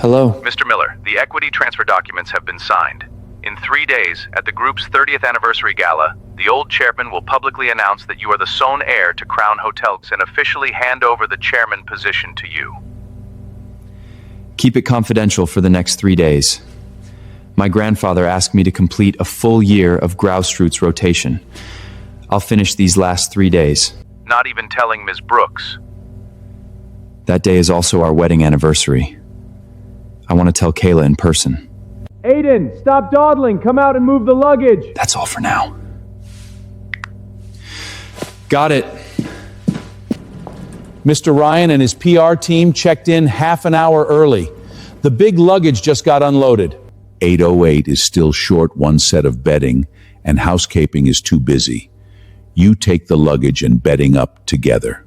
Hello. Mr. Miller, the equity transfer documents have been signed. In 3 days, at the group's 30th anniversary gala, the old chairman will publicly announce that you are the sole heir to Crown Hotels and officially hand over the chairman position to you. Keep it confidential for the next 3 days. My grandfather asked me to complete a full year of Graustrute's rotation. I'll finish these last 3 days. Not even telling Ms. Brooks. That day is also our wedding anniversary. I want to tell Kayla in person. Aiden, stop dawdling. Come out and move the luggage. That's all for now. Got it. Mr. Ryan and his PR team checked in half an hour early. The big luggage just got unloaded. 808 is still short one set of bedding, and housekeeping is too busy. You take the luggage and bedding up together.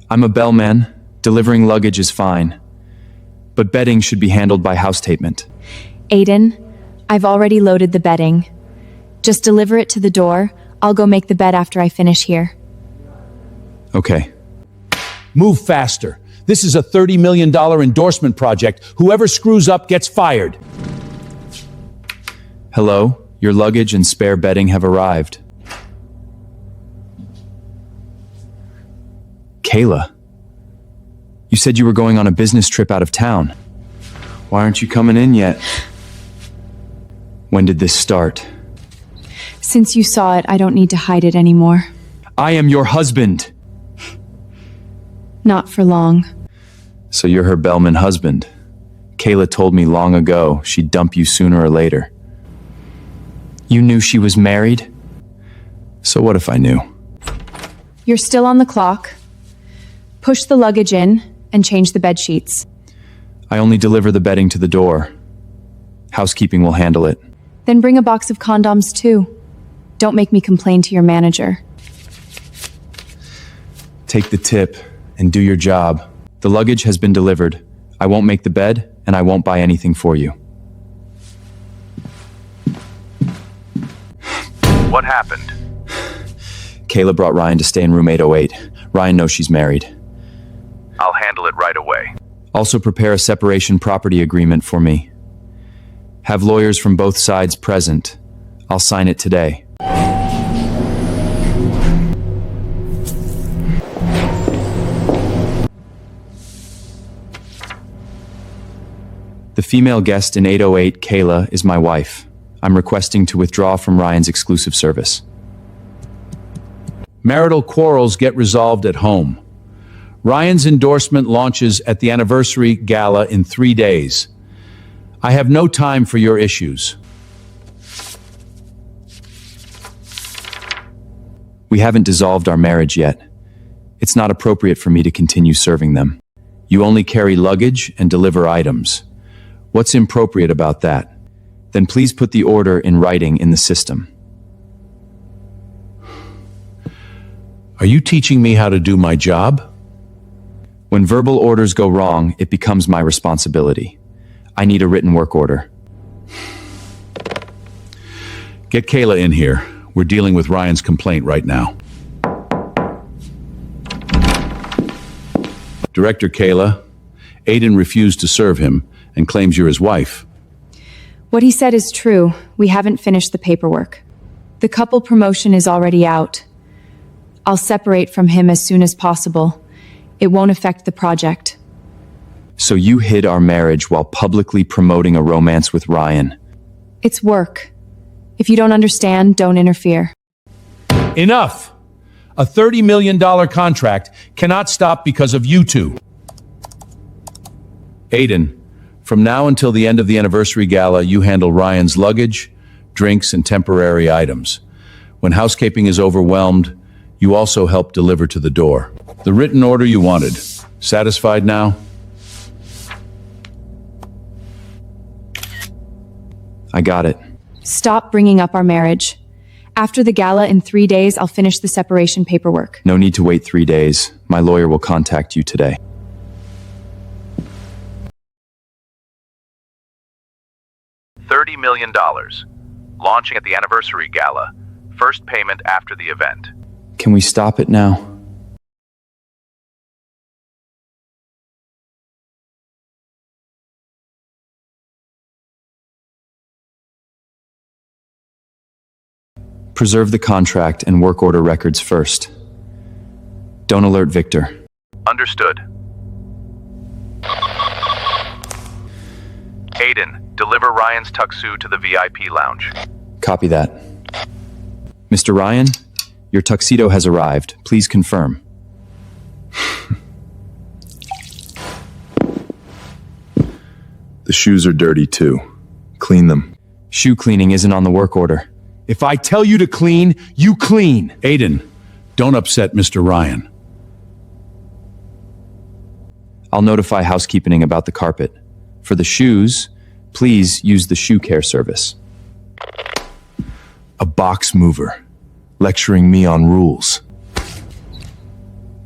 I'm a bellman. Delivering luggage is fine. But bedding should be handled by housetainment. Aiden, I've already loaded the bedding. Just deliver it to the door. I'll go make the bed after I finish here. Okay. Move faster. This is a $30 million endorsement project. Whoever screws up gets fired. Hello, your luggage and spare bedding have arrived. Kayla, you said you were going on a business trip out of town. Why aren't you coming in yet? When did this start? Since you saw it, I don't need to hide it anymore. I am your husband. Not for long. So you're her bellman husband. Kayla told me long ago she'd dump you sooner or later. You knew she was married? So what if I knew? You're still on the clock. Push the luggage in and change the bed sheets. I only deliver the bedding to the door. Housekeeping will handle it. Then bring a box of condoms too. Don't make me complain to your manager. Take the tip and do your job. The luggage has been delivered. I won't make the bed, and I won't buy anything for you. What happened? Kayla brought Ryan to stay in room 808. Ryan knows she's married. I'll handle it right away. Also prepare a separation property agreement for me. Have lawyers from both sides present. I'll sign it today. The female guest in 808, Kayla, is my wife. I'm requesting to withdraw from Ryan's exclusive service. Marital quarrels get resolved at home. Ryan's endorsement launches at the anniversary gala in 3 days. I have no time for your issues. We haven't dissolved our marriage yet. It's not appropriate for me to continue serving them. You only carry luggage and deliver items. What's inappropriate about that? Then please put the order in writing in the system. Are you teaching me how to do my job? When verbal orders go wrong, it becomes my responsibility. I need a written work order. Get Kayla in here. We're dealing with Ryan's complaint right now. Director Kayla, Aiden refused to serve him and claims you're his wife. What he said is true. We haven't finished the paperwork. The couple promotion is already out. I'll separate from him as soon as possible. It won't affect the project. So you hid our marriage while publicly promoting a romance with Ryan. It's work. If you don't understand, don't interfere. Enough! A $30 million contract cannot stop because of you two. Aiden, from now until the end of the anniversary gala, you handle Ryan's luggage, drinks, and temporary items. When housekeeping is overwhelmed, you also help deliver to the door. The written order you wanted. Satisfied now? I got it. Stop bringing up our marriage. After the gala in 3 days, I'll finish the separation paperwork. No need to wait 3 days. My lawyer will contact you today. $30 million. Launching at the anniversary gala. First payment after the event. Can we stop it now? Preserve the contract and work order records first. Don't alert Victor. Understood. Aiden, deliver Ryan's tuxedo to the VIP lounge. Copy that. Mr. Ryan, your tuxedo has arrived. Please confirm. The shoes are dirty too. Clean them. Shoe cleaning isn't on the work order. If I tell you to clean, you clean. Aiden, don't upset Mr. Ryan. I'll notify housekeeping about the carpet. For the shoes, please use the shoe care service. A box mover. Lecturing me on rules.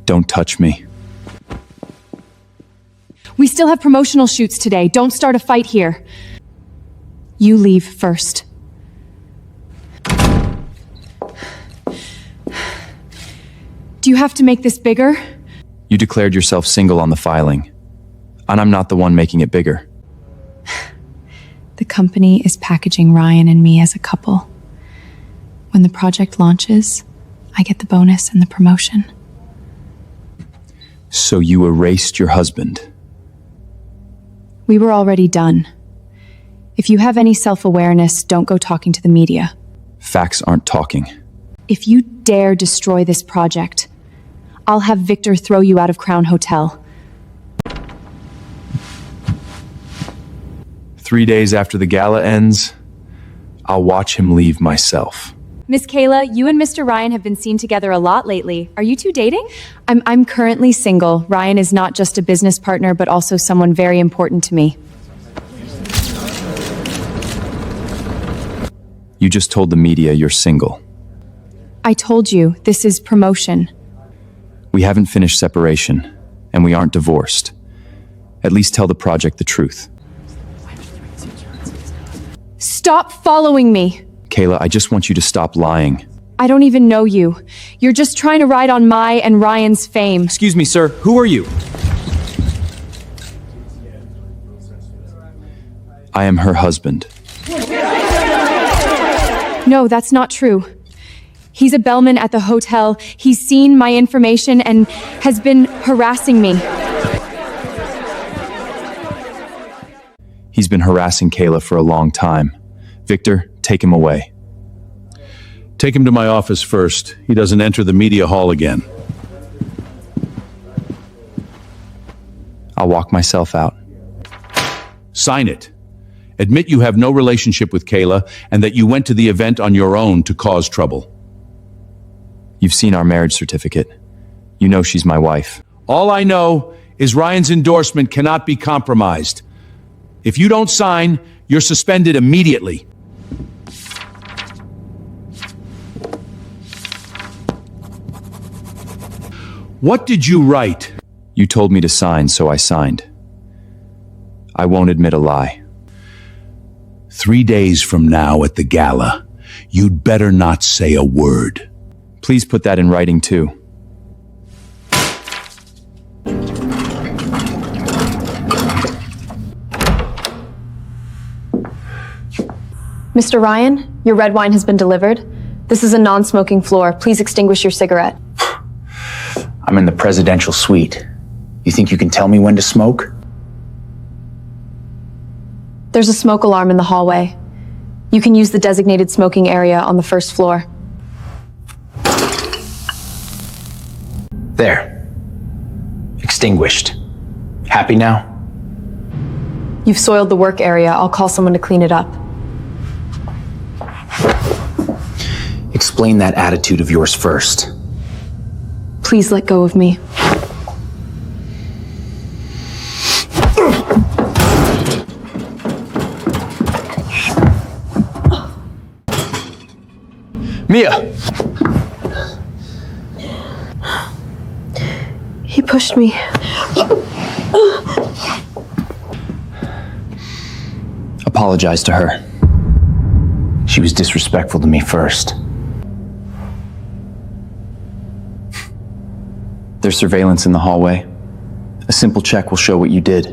Don't touch me. We still have promotional shoots today. Don't start a fight here. You leave first. Do you have to make this bigger? You declared yourself single on the filing, and I'm not the one making it bigger. The company is packaging Ryan and me as a couple. When the project launches, I get the bonus and the promotion. So you erased your husband. We were already done. If you have any self-awareness, don't go talking to the media. Facts aren't talking. If you dare destroy this project, I'll have Victor throw you out of Crown Hotel. 3 days after the gala ends, I'll watch him leave myself. Miss Kayla, you and Mr. Ryan have been seen together a lot lately. Are you two dating? I'm currently single. Ryan is not just a business partner, but also someone very important to me. You just told the media you're single. I told you, this is promotion. We haven't finished separation, and we aren't divorced. At least tell the project the truth. Stop following me! Kayla, I just want you to stop lying. I don't even know you. You're just trying to ride on my and Ryan's fame. Excuse me, sir. Who are you? I am her husband. No, that's not true. He's a bellman at the hotel. He's seen my information and has been harassing me. He's been harassing Kayla for a long time. Victor, take him away. Take him to my office first. He doesn't enter the media hall again. I'll walk myself out. Sign it. Admit you have no relationship with Kayla and that you went to the event on your own to cause trouble. You've seen our marriage certificate. You know she's my wife. All I know is Ryan's endorsement cannot be compromised. If you don't sign, you're suspended immediately. What did you write? You told me to sign, so I signed. I won't admit a lie. 3 days from now at the gala, you'd better not say a word. Please put that in writing, too. Mr. Ryan, your red wine has been delivered. This is a non-smoking floor. Please extinguish your cigarette. I'm in the presidential suite. You think you can tell me when to smoke? There's a smoke alarm in the hallway. You can use the designated smoking area on the first floor. There. Extinguished. Happy now? You've soiled the work area. I'll call someone to clean it up. Explain that attitude of yours first. Please let go of me. Mia! He pushed me. Apologize to her. She was disrespectful to me first. There's surveillance in the hallway. A simple check will show what you did.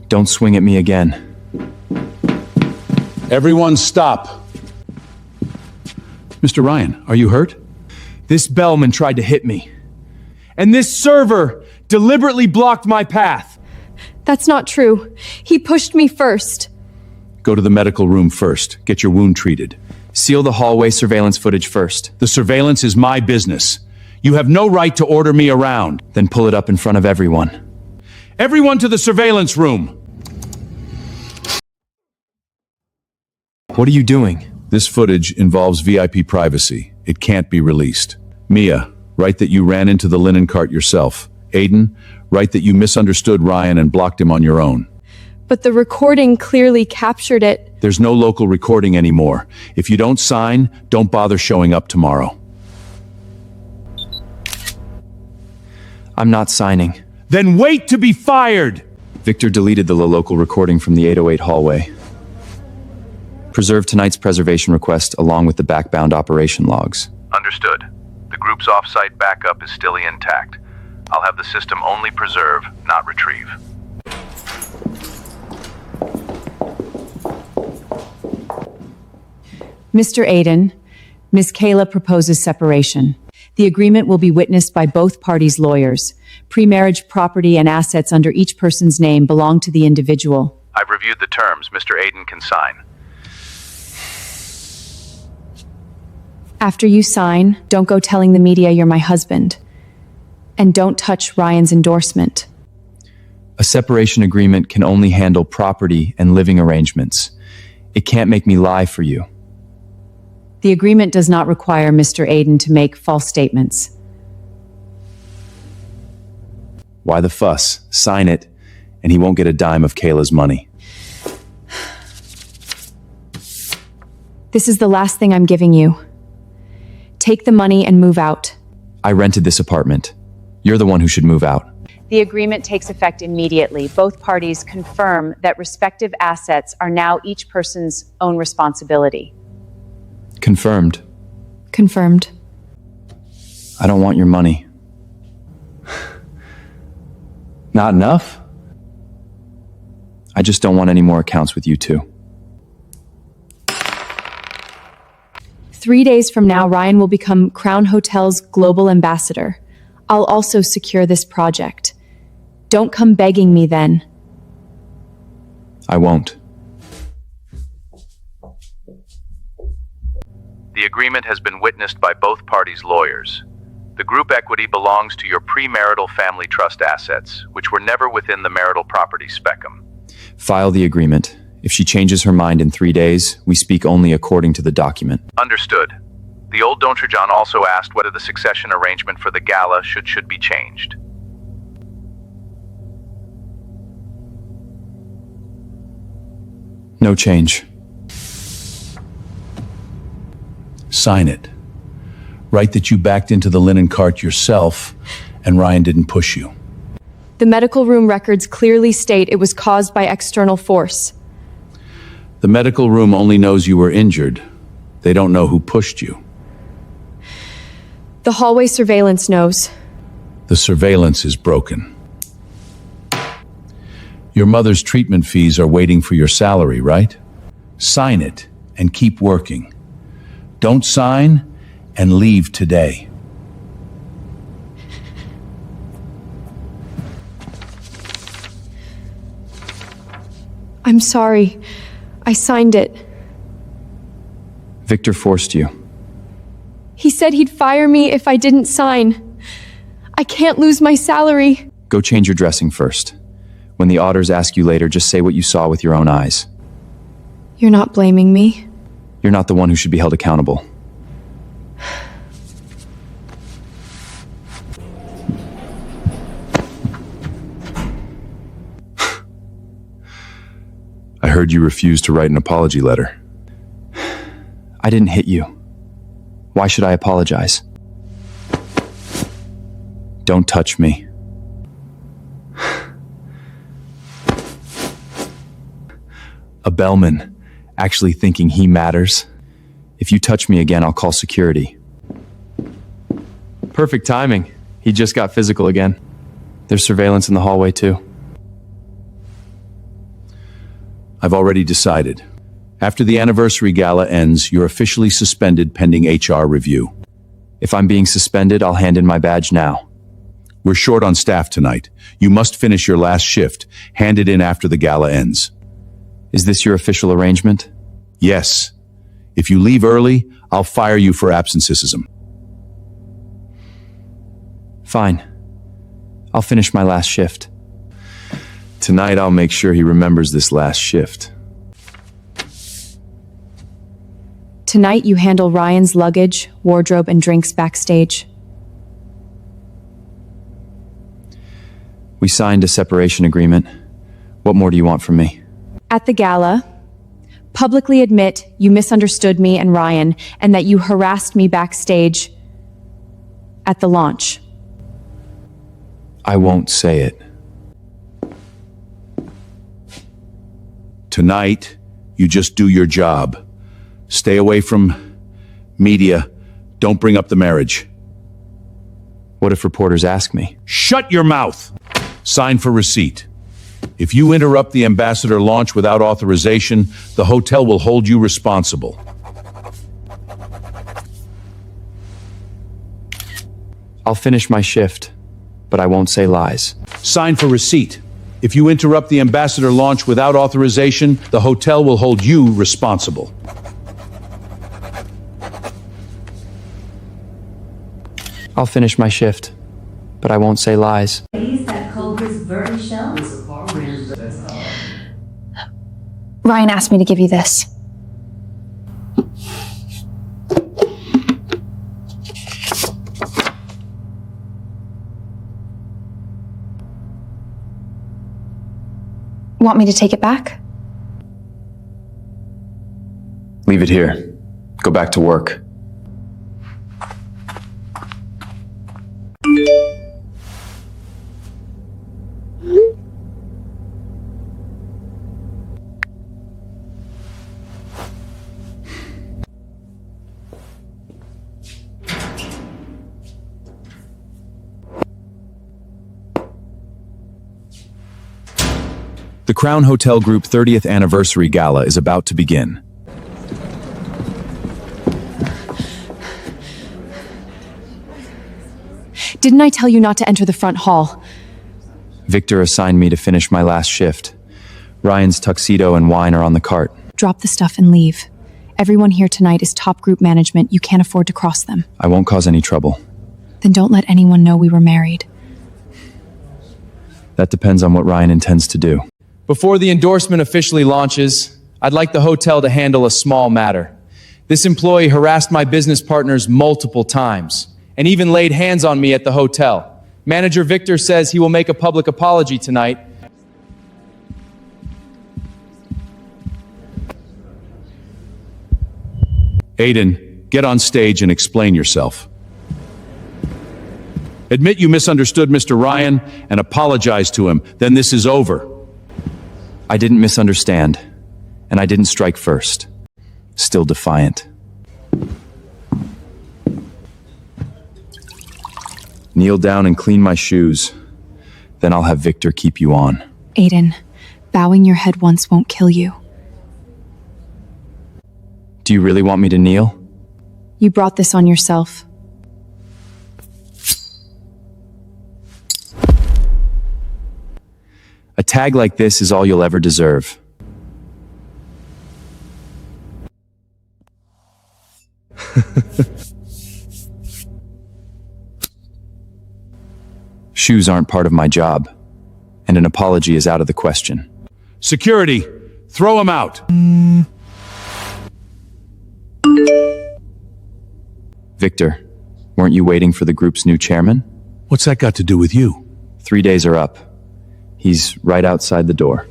Don't swing at me again. Everyone stop. Mr. Ryan, are you hurt? This bellman tried to hit me. And this server deliberately blocked my path. That's not true. He pushed me first. Go to the medical room first. Get your wound treated. Seal the hallway surveillance footage first. The surveillance is my business. You have no right to order me around. Then pull it up in front of everyone. Everyone to the surveillance room. What are you doing? This footage involves VIP privacy. It can't be released. Mia, write that you ran into the linen cart yourself. Aiden, write that you misunderstood Ryan and blocked him on your own. But the recording clearly captured it. There's no local recording anymore. If you don't sign, don't bother showing up tomorrow. I'm not signing. Then wait to be fired! Victor deleted the local recording from the 808 hallway. Preserve tonight's preservation request along with the backbound operation logs. Understood. The group's off-site backup is still intact. I'll have the system only preserve, not retrieve. Mr. Aiden, Ms. Kayla proposes separation. The agreement will be witnessed by both parties' lawyers. Pre-marriage property and assets under each person's name belong to the individual. I've reviewed the terms. Mr. Aiden can sign. After you sign, don't go telling the media you're my husband. And don't touch Ryan's endorsement. A separation agreement can only handle property and living arrangements. It can't make me lie for you. The agreement does not require Mr. Aiden to make false statements. Why the fuss? Sign it, and he won't get a dime of Kayla's money. This is the last thing I'm giving you. Take the money and move out. I rented this apartment. You're the one who should move out. The agreement takes effect immediately. Both parties confirm that respective assets are now each person's own responsibility. Confirmed. Confirmed. I don't want your money. Not enough? I just don't want any more accounts with you two. 3 days from now, Ryan will become Crown Hotel's global ambassador. I'll also secure this project. Don't come begging me then. I won't. The agreement has been witnessed by both parties' lawyers. The group equity belongs to your premarital family trust assets, which were never within the marital property spectrum. File the agreement. If she changes her mind in 3 days, we speak only according to the document. Understood. The old Dontrajan also asked whether the succession arrangement for the Gala should be changed. No change. Sign it. Write that you backed into the linen cart yourself and Ryan didn't push you. The medical room records clearly state it was caused by external force. The medical room only knows you were injured. They don't know who pushed you. The hallway surveillance knows. The surveillance is broken. Your mother's treatment fees are waiting for your salary, right? Sign it and keep working. Don't sign and leave today. I'm sorry. I signed it. Victor forced you. He said he'd fire me if I didn't sign. I can't lose my salary. Go change your dressing first. When the auditors ask you later, just say what you saw with your own eyes. You're not blaming me. You're not the one who should be held accountable. I heard you refused to write an apology letter. I didn't hit you. Why should I apologize? Don't touch me. A bellman, actually thinking he matters. If you touch me again, I'll call security. Perfect timing. He just got physical again. There's surveillance in the hallway too. I've already decided. After the anniversary gala ends, you're officially suspended pending HR review. If I'm being suspended, I'll hand in my badge now. We're short on staff tonight. You must finish your last shift. Hand it in after the gala ends. Is this your official arrangement? Yes. If you leave early, I'll fire you for absenceism. Fine. I'll finish my last shift. Tonight, I'll make sure he remembers this last shift. Tonight, you handle Ryan's luggage, wardrobe, and drinks backstage. We signed a separation agreement. What more do you want from me? At the gala, publicly admit you misunderstood me and Ryan and that you harassed me backstage at the launch. I won't say it. Tonight, you just do your job. Stay away from media. Don't bring up the marriage. What if reporters ask me? Shut your mouth! Sign for receipt. If you interrupt the ambassador launch without authorization, the hotel will hold you responsible. I'll finish my shift, but I won't say lies. Sign for receipt. If you interrupt the ambassador launch without authorization, the hotel will hold you responsible. I'll finish my shift, but I won't say lies. Ryan asked me to give you this. Want me to take it back? Leave it here. Go back to work. The Crown Hotel Group 30th Anniversary Gala is about to begin. Didn't I tell you not to enter the front hall? Victor assigned me to finish my last shift. Ryan's tuxedo and wine are on the cart. Drop the stuff and leave. Everyone here tonight is top group management. You can't afford to cross them. I won't cause any trouble. Then don't let anyone know we were married. That depends on what Ryan intends to do. Before the endorsement officially launches, I'd like the hotel to handle a small matter. This employee harassed my business partners multiple times and even laid hands on me at the hotel. Manager Victor says he will make a public apology tonight. Aiden, get on stage and explain yourself. Admit you misunderstood Mr. Ryan and apologize to him, then this is over. I didn't misunderstand, and I didn't strike first. Still defiant. Kneel down and clean my shoes. Then I'll have Victor keep you on. Aiden, bowing your head once won't kill you. Do you really want me to kneel? You brought this on yourself. A tag like this is all you'll ever deserve. Shoes aren't part of my job, and an apology is out of the question. Security, throw him out. Victor, weren't you waiting for the group's new chairman? What's that got to do with you? 3 days are up. He's right outside the door.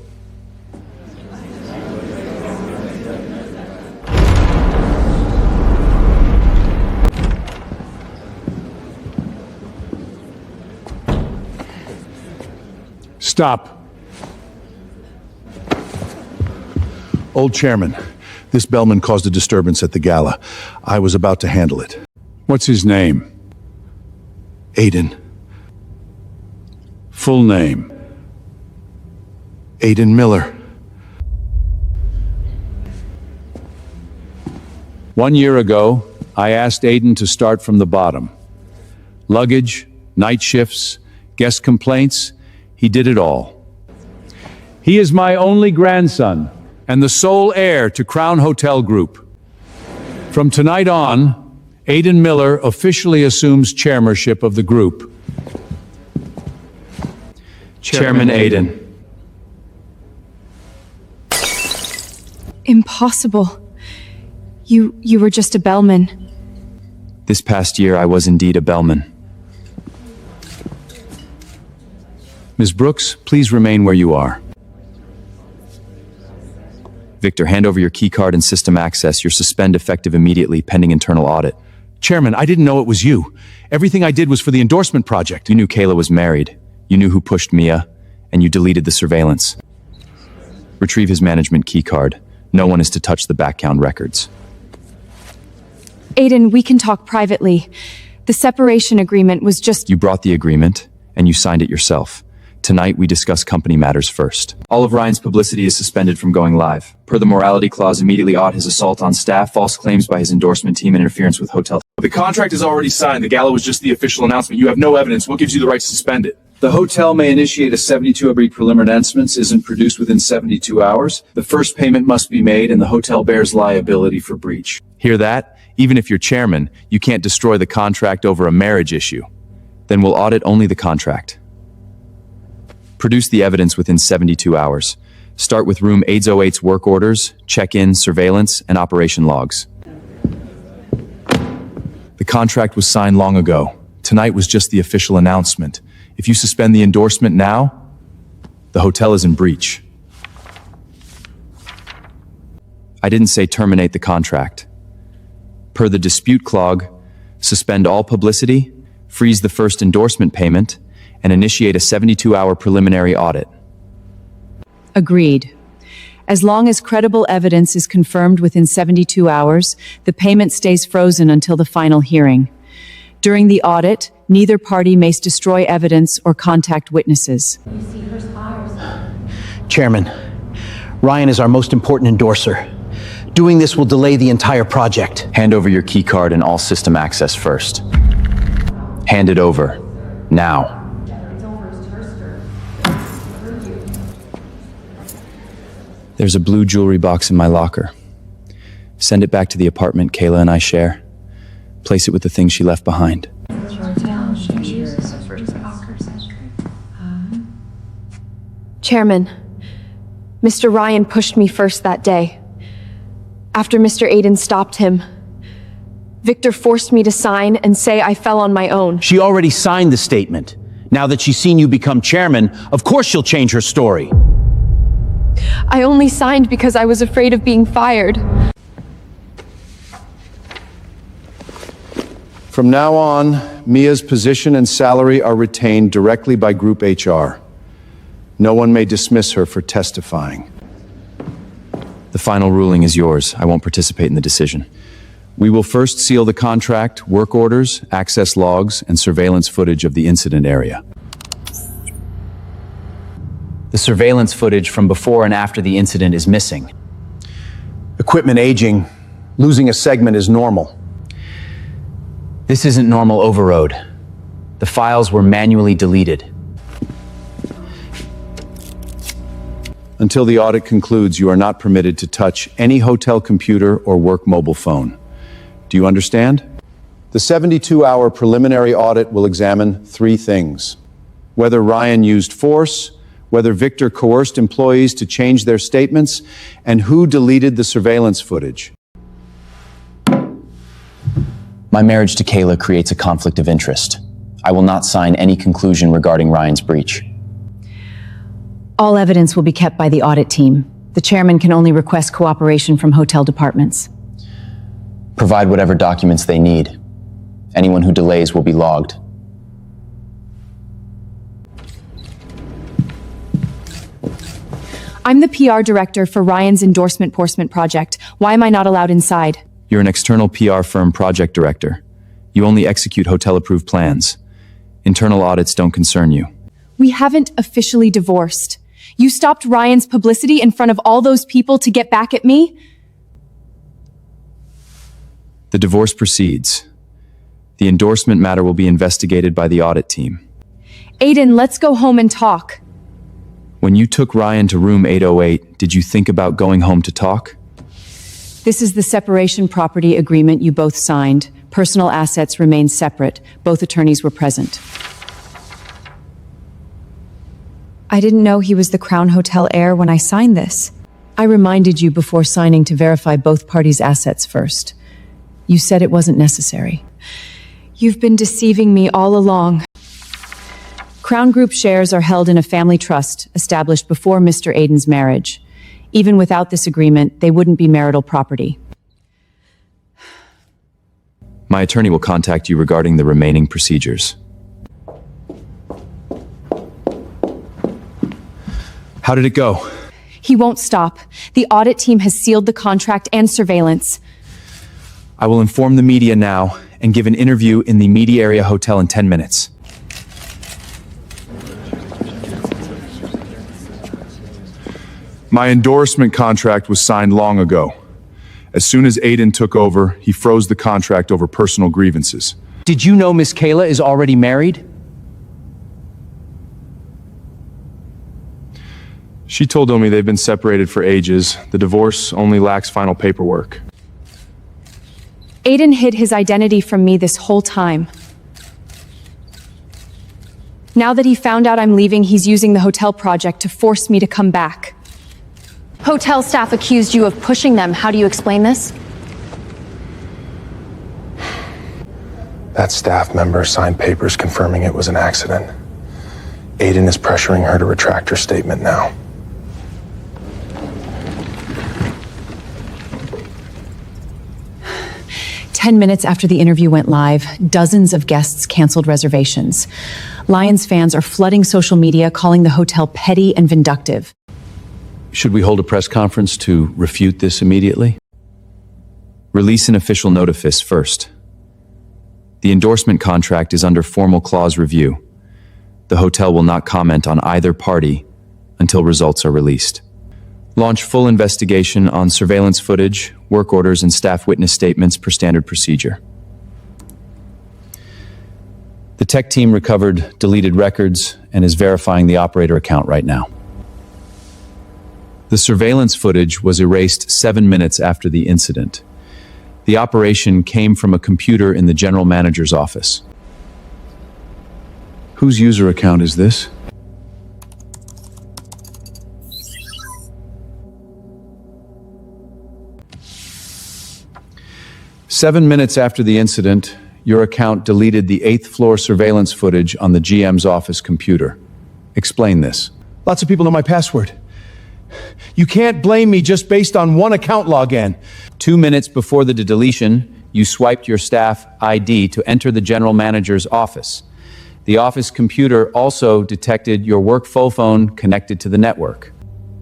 Stop. Old chairman, this bellman caused a disturbance at the gala. I was about to handle it. What's his name? Aiden. Full name. Aiden Miller. 1 year ago, I asked Aiden to start from the bottom. Luggage, night shifts, guest complaints, he did it all. He is my only grandson and the sole heir to Crown Hotel Group. From tonight on, Aiden Miller officially assumes chairmanship of the group. Chairman Aiden. Impossible. You were just a bellman. This past year, I was indeed a bellman. Ms. Brooks, please remain where you are. Victor, hand over your keycard and system access. Your suspend effective immediately, pending internal audit. Chairman, I didn't know it was you. Everything I did was for the endorsement project. You knew Kayla was married. You knew who pushed Mia, and you deleted the surveillance. Retrieve his management keycard. No one is to touch the background records. Aiden, we can talk privately. The separation agreement was just... You brought the agreement, and you signed it yourself. Tonight, we discuss company matters first. All of Ryan's publicity is suspended from going live. Per the morality clause, immediately ought his assault on staff, false claims by his endorsement team, and interference with hotel. The contract is already signed. The gala was just the official announcement. You have no evidence. What gives you the right to suspend it? The hotel may initiate a 72-hour preliminary announcements isn't produced within 72 hours. The first payment must be made, and the hotel bears liability for breach. Hear that? Even if you're chairman, you can't destroy the contract over a marriage issue. Then we'll audit only the contract. Produce the evidence within 72 hours. Start with Room 808's work orders, check-in, surveillance, and operation logs. The contract was signed long ago. Tonight was just the official announcement. If you suspend the endorsement now, the hotel is in breach. I didn't say terminate the contract. Per the dispute clause, suspend all publicity, freeze the first endorsement payment, and initiate a 72-hour preliminary audit. Agreed. As long as credible evidence is confirmed within 72 hours, the payment stays frozen until the final hearing. During the audit, neither party may destroy evidence or contact witnesses. Chairman, Ryan is our most important endorser. Doing this will delay the entire project. Hand over your keycard and all system access first. Hand it over. Now. There's a blue jewelry box in my locker. Send it back to the apartment Kayla and I share. Place it with the things she left behind. Chairman, Mr. Ryan pushed me first that day. After Mr. Aiden stopped him, Victor forced me to sign and say I fell on my own. She already signed the statement. Now that she's seen you become chairman, of course she'll change her story. I only signed because I was afraid of being fired. From now on, Mia's position and salary are retained directly by Group HR. No one may dismiss her for testifying. The final ruling is yours. I won't participate in the decision. We will first seal the contract, work orders, access logs, and surveillance footage of the incident area. The surveillance footage from before and after the incident is missing. Equipment aging. Losing a segment is normal. This isn't normal overload. The files were manually deleted. Until the audit concludes, you are not permitted to touch any hotel computer or work mobile phone. Do you understand? The 72-hour preliminary audit will examine 3 things: whether Ryan used force, whether Victor coerced employees to change their statements, and who deleted the surveillance footage. My marriage to Kayla creates a conflict of interest. I will not sign any conclusion regarding Ryan's breach. All evidence will be kept by the audit team. The chairman can only request cooperation from hotel departments. Provide whatever documents they need. Anyone who delays will be logged. I'm the PR director for Ryan's endorsement project. Why am I not allowed inside? You're an external PR firm project director. You only execute hotel-approved plans. Internal audits don't concern you. We haven't officially divorced. You stopped Ryan's publicity in front of all those people to get back at me? The divorce proceeds. The endorsement matter will be investigated by the audit team. Aiden, let's go home and talk. When you took Ryan to room 808, did you think about going home to talk? This is the separation property agreement you both signed. Personal assets remain separate. Both attorneys were present. I didn't know he was the Crown Hotel heir when I signed this. I reminded you before signing to verify both parties' assets first. You said it wasn't necessary. You've been deceiving me all along. Crown Group shares are held in a family trust established before Mr. Aiden's marriage. Even without this agreement, they wouldn't be marital property. My attorney will contact you regarding the remaining procedures. How did it go? He won't stop. The audit team has sealed the contract and surveillance. I will inform the media now and give an interview in the Media Area Hotel in 10 minutes. My endorsement contract was signed long ago. As soon as Aiden took over, he froze the contract over personal grievances. Did you know Miss Kayla is already married? She told me they've been separated for ages. The divorce only lacks final paperwork. Aiden hid his identity from me this whole time. Now that he found out I'm leaving, he's using the hotel project to force me to come back. Hotel staff accused you of pushing them. How do you explain this? That staff member signed papers confirming it was an accident. Aiden is pressuring her to retract her statement now. "10 minutes after the interview went live, dozens of guests canceled reservations. Lions fans are flooding social media, calling the hotel petty and vindictive. Should we hold a press conference to refute this immediately? Release an official notice first. The endorsement contract is under formal clause review. The hotel will not comment on either party until results are released. Launch full investigation on surveillance footage, work orders, and staff witness statements per standard procedure. The tech team recovered deleted records and is verifying the operator account right now. The surveillance footage was erased 7 minutes after the incident. The operation came from a computer in the general manager's office. Whose user account is this? "7 minutes after the incident, your account deleted the 8th floor surveillance footage on the GM's office computer. Explain this." Lots of people know my password. You can't blame me just based on one account login. 2 minutes before the deletion, you swiped your staff ID to enter the general manager's office. The office computer also detected your work phone connected to the network.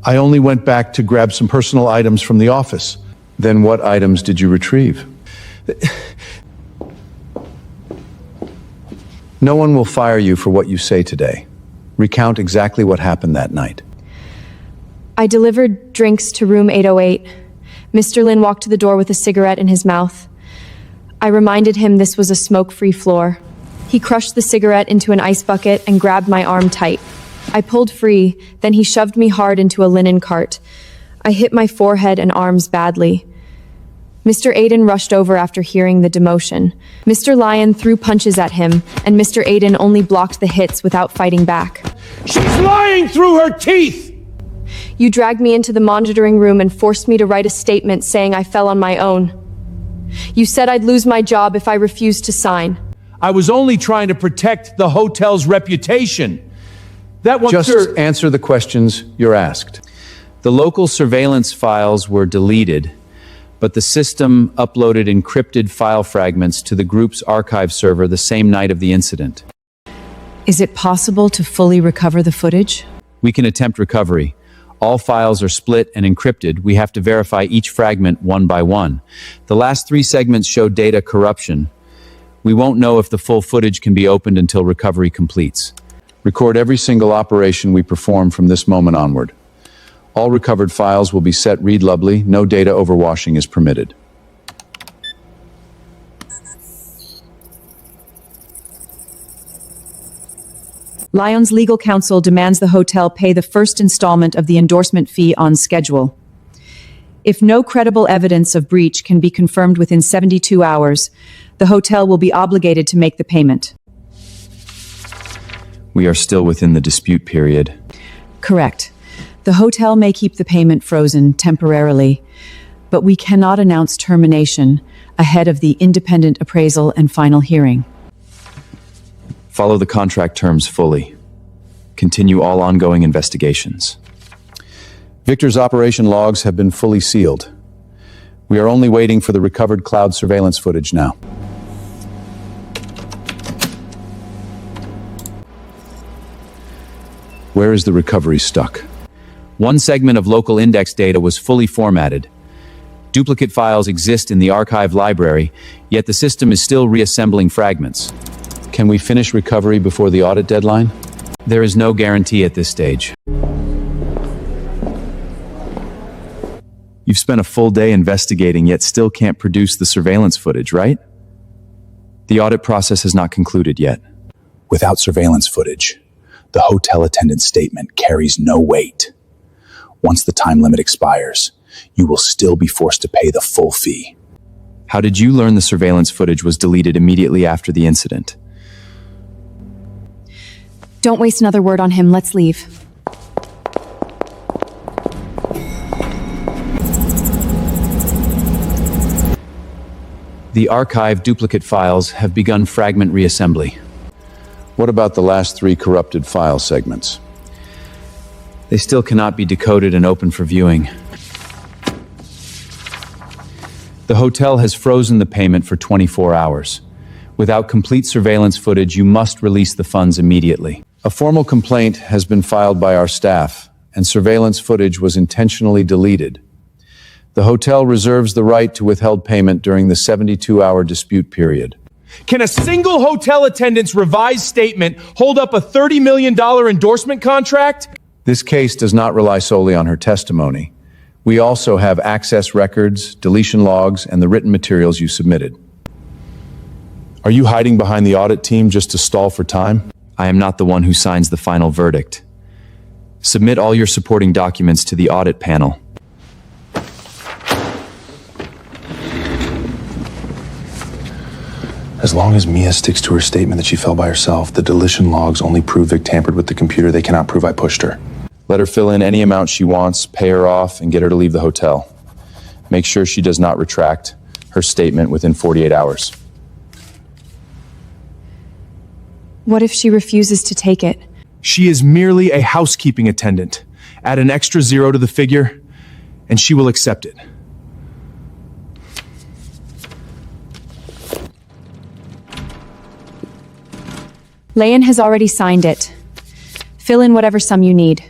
I only went back to grab some personal items from the office. Then what items did you retrieve? No one will fire you for what you say today. Recount exactly what happened that night. I delivered drinks to room 808. Mr. Lin walked to the door with a cigarette in his mouth. I reminded him this was a smoke-free floor. He crushed the cigarette into an ice bucket and grabbed my arm tight. I pulled free, then he shoved me hard into a linen cart. I hit my forehead and arms badly. Mr. Aiden rushed over after hearing the demotion. Mr. Lyon threw punches at him, and Mr. Aiden only blocked the hits without fighting back. She's lying through her teeth! You dragged me into the monitoring room and forced me to write a statement saying I fell on my own. You said I'd lose my job if I refused to sign. I was only trying to protect the hotel's reputation. Just answer the questions you're asked. The local surveillance files were deleted, but the system uploaded encrypted file fragments to the group's archive server the same night of the incident. Is it possible to fully recover the footage? We can attempt recovery. All files are split and encrypted. We have to verify each fragment one by one. The last 3 segments show data corruption. We won't know if the full footage can be opened until recovery completes. Record every single operation we perform from this moment onward. All recovered files will be set read-lovely. No data overwashing is permitted. Lyon's legal counsel demands the hotel pay the first installment of the endorsement fee on schedule. If no credible evidence of breach can be confirmed within 72 hours, the hotel will be obligated to make the payment. We are still within the dispute period. Correct. The hotel may keep the payment frozen temporarily, but we cannot announce termination ahead of the independent appraisal and final hearing. Follow the contract terms fully. Continue all ongoing investigations. Victor's operation logs have been fully sealed. We are only waiting for the recovered cloud surveillance footage now. Where is the recovery stuck? One segment of local index data was fully formatted. Duplicate files exist in the archive library, yet the system is still reassembling fragments. Can we finish recovery before the audit deadline? There is no guarantee at this stage. You've spent a full day investigating, yet still can't produce the surveillance footage, right? The audit process has not concluded yet. Without surveillance footage, the hotel attendant's statement carries no weight. Once the time limit expires, you will still be forced to pay the full fee. How did you learn the surveillance footage was deleted immediately after the incident? Don't waste another word on him. Let's leave. The archive duplicate files have begun fragment reassembly. What about the last 3 corrupted file segments? They still cannot be decoded and open for viewing. The hotel has frozen the payment for 24 hours. Without complete surveillance footage, you must release the funds immediately. A formal complaint has been filed by our staff, and surveillance footage was intentionally deleted. The hotel reserves the right to withheld payment during the 72-hour dispute period. Can a single hotel attendant's revised statement hold up a $30 million endorsement contract? This case does not rely solely on her testimony. We also have access records, deletion logs, and the written materials you submitted. Are you hiding behind the audit team just to stall for time? I am not the one who signs the final verdict. Submit all your supporting documents to the audit panel. As long as Mia sticks to her statement that she fell by herself, the deletion logs only prove Vic tampered with the computer. They cannot prove I pushed her. Let her fill in any amount she wants, pay her off, and get her to leave the hotel. Make sure she does not retract her statement within 48 hours. What if she refuses to take it? She is merely a housekeeping attendant. Add an extra 0 to the figure, and she will accept it. Leon has already signed it. Fill in whatever sum you need.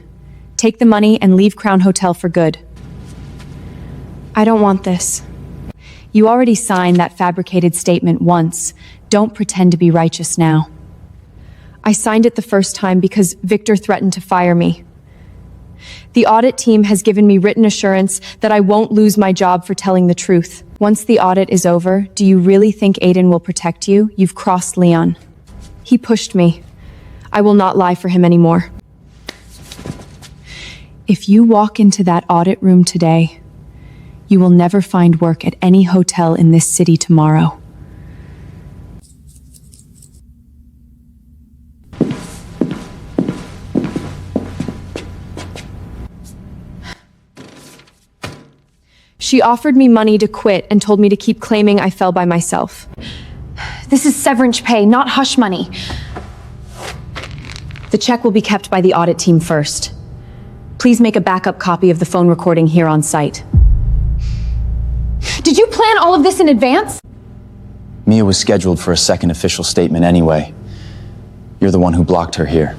Take the money and leave Crown Hotel for good. I don't want this. You already signed that fabricated statement once. Don't pretend to be righteous now. I signed it the first time because Victor threatened to fire me. The audit team has given me written assurance that I won't lose my job for telling the truth. Once the audit is over, do you really think Aiden will protect you? You've crossed Leon. He pushed me. I will not lie for him anymore. If you walk into that audit room today, you will never find work at any hotel in this city tomorrow. She offered me money to quit and told me to keep claiming I fell by myself. This is severance pay, not hush money. The check will be kept by the audit team first. Please make a backup copy of the phone recording here on site. Did you plan all of this in advance? Mia was scheduled for a second official statement anyway. You're the one who blocked her here.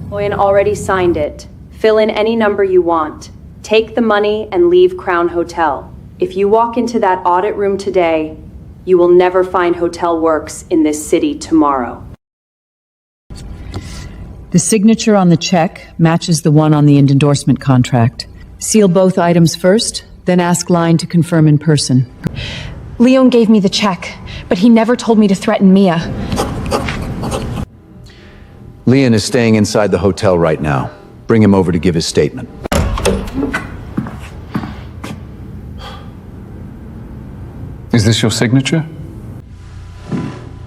Leon already signed it. Fill in any number you want. Take the money and leave Crown Hotel. If you walk into that audit room today, you will never find hotel works in this city tomorrow. The signature on the check matches the one on the endorsement contract. Seal both items first, then ask Line to confirm in person. Leon gave me the check, but he never told me to threaten Mia. Leon is staying inside the hotel right now. Bring him over to give his statement. Is this your signature?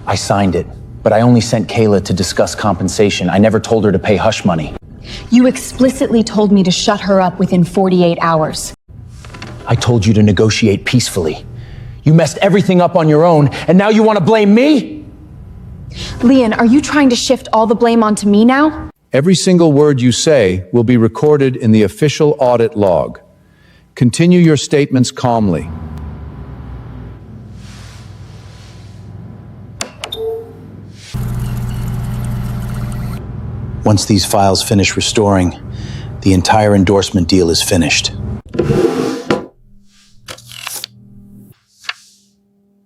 I signed it, but I only sent Kayla to discuss compensation. I never told her to pay hush money. You explicitly told me to shut her up within 48 hours. I told you to negotiate peacefully. You messed everything up on your own, and now you want to blame me? Leon, are you trying to shift all the blame onto me now? Every single word you say will be recorded in the official audit log. Continue your statements calmly. Once these files finish restoring, the entire endorsement deal is finished.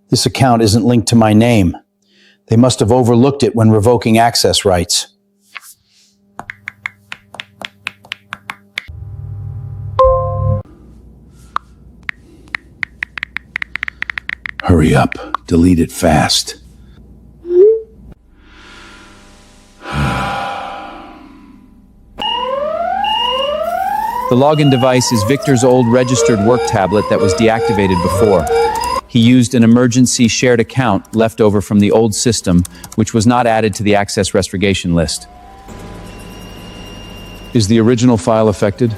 This account isn't linked to my name. They must have overlooked it when revoking access rights. Hurry up. Delete it fast. The login device is Victor's old registered work tablet that was deactivated before. He used an emergency shared account left over from the old system, which was not added to the access restoration list. Is the original file affected?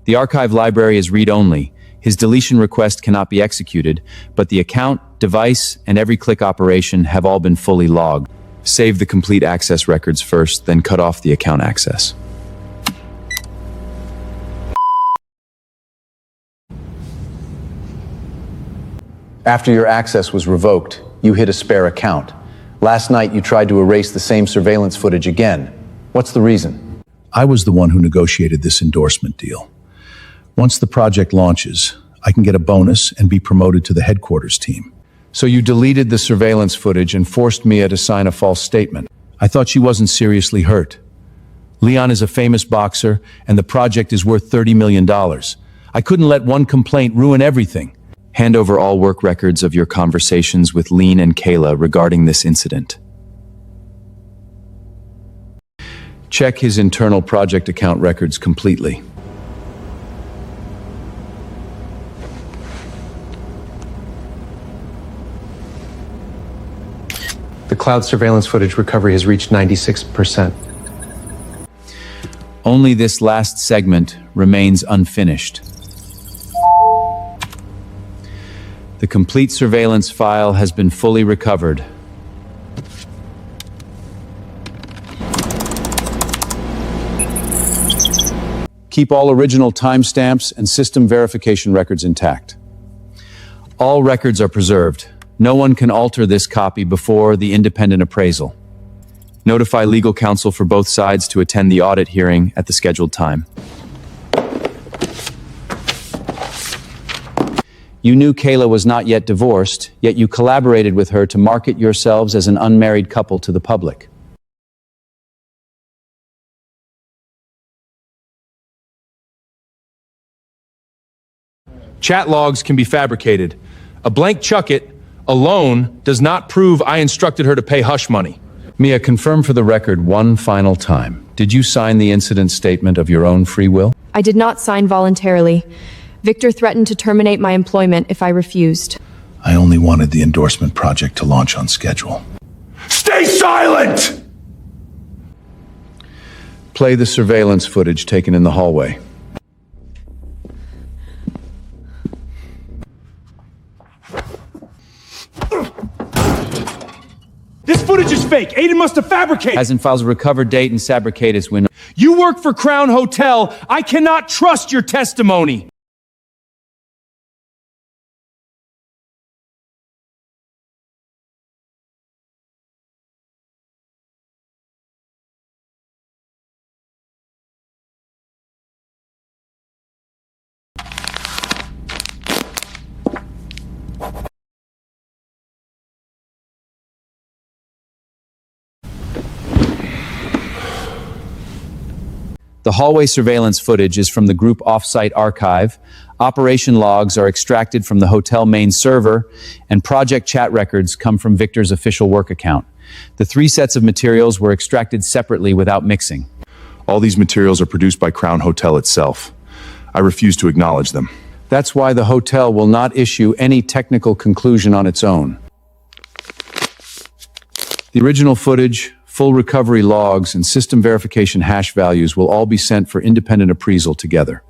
The archive library is read-only. His deletion request cannot be executed, but the account, device, and every click operation have all been fully logged. Save the complete access records first, then cut off the account access. After your access was revoked, you hit a spare account. Last night, you tried to erase the same surveillance footage again. What's the reason? I was the one who negotiated this endorsement deal. Once the project launches, I can get a bonus and be promoted to the headquarters team. So you deleted the surveillance footage and forced Mia to sign a false statement. I thought she wasn't seriously hurt. Leon is a famous boxer, and the project is worth $30 million. I couldn't let one complaint ruin everything. Hand over all work records of your conversations with Lean and Kayla regarding this incident. Check his internal project account records completely. The cloud surveillance footage recovery has reached 96%. Only this last segment remains unfinished. The complete surveillance file has been fully recovered. Keep all original timestamps and system verification records intact. All records are preserved. No one can alter this copy before the independent appraisal. Notify legal counsel for both sides to attend the audit hearing at the scheduled time. You knew Kayla was not yet divorced, yet you collaborated with her to market yourselves as an unmarried couple to the public. Chat logs can be fabricated. A blank chucket alone does not prove I instructed her to pay hush money. Mia, confirm for the record one final time. Did you sign the incident statement of your own free will? I did not sign voluntarily. Victor threatened to terminate my employment if I refused. I only wanted the endorsement project to launch on schedule. Stay silent! Play the surveillance footage taken in the hallway. This footage is fake. Aiden must have fabricated. As in files a recovered date and fabricate its window. You work for Crown Hotel. I cannot trust your testimony. The hallway surveillance footage is from the group offsite archive. Operation logs are extracted from the hotel main server, and project chat records come from Victor's official work account. The 3 sets of materials were extracted separately without mixing. All these materials are produced by Crown Hotel itself. I refuse to acknowledge them. That's why the hotel will not issue any technical conclusion on its own. The original footage, full recovery logs, and system verification hash values will all be sent for independent appraisal together.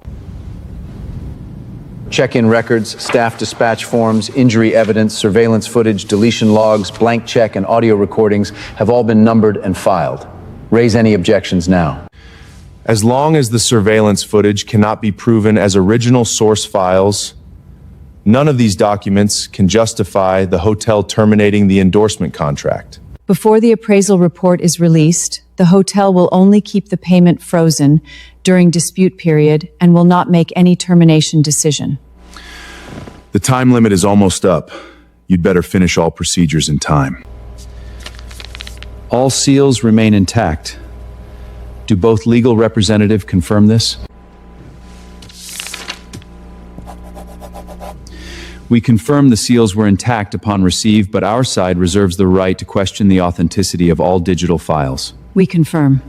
Check-in records, staff dispatch forms, injury evidence, surveillance footage, deletion logs, blank check, and audio recordings have all been numbered and filed. Raise any objections now. As long as the surveillance footage cannot be proven as original source files, none of these documents can justify the hotel terminating the endorsement contract. Before the appraisal report is released, the hotel will only keep the payment frozen during dispute period and will not make any termination decision. The time limit is almost up. You'd better finish all procedures in time. All seals remain intact. Do both legal representatives confirm this? We confirm the seals were intact upon receive, but our side reserves the right to question the authenticity of all digital files. We confirm.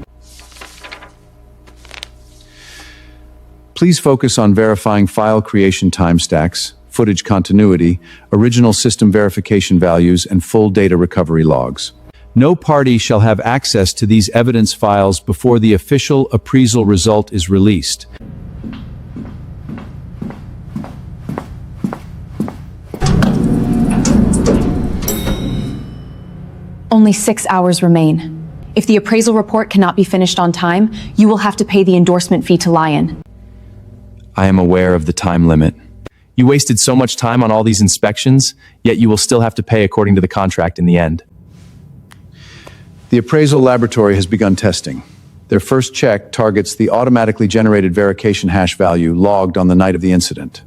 Please focus on verifying file creation time stacks, footage continuity, original system verification values, and full data recovery logs. No party shall have access to these evidence files before the official appraisal result is released. Only 6 hours remain. If the appraisal report cannot be finished on time, you will have to pay the endorsement fee to Lion. I am aware of the time limit. You wasted so much time on all these inspections, yet you will still have to pay according to the contract in the end. The appraisal laboratory has begun testing. Their first check targets the automatically generated verification hash value logged on the night of the incident.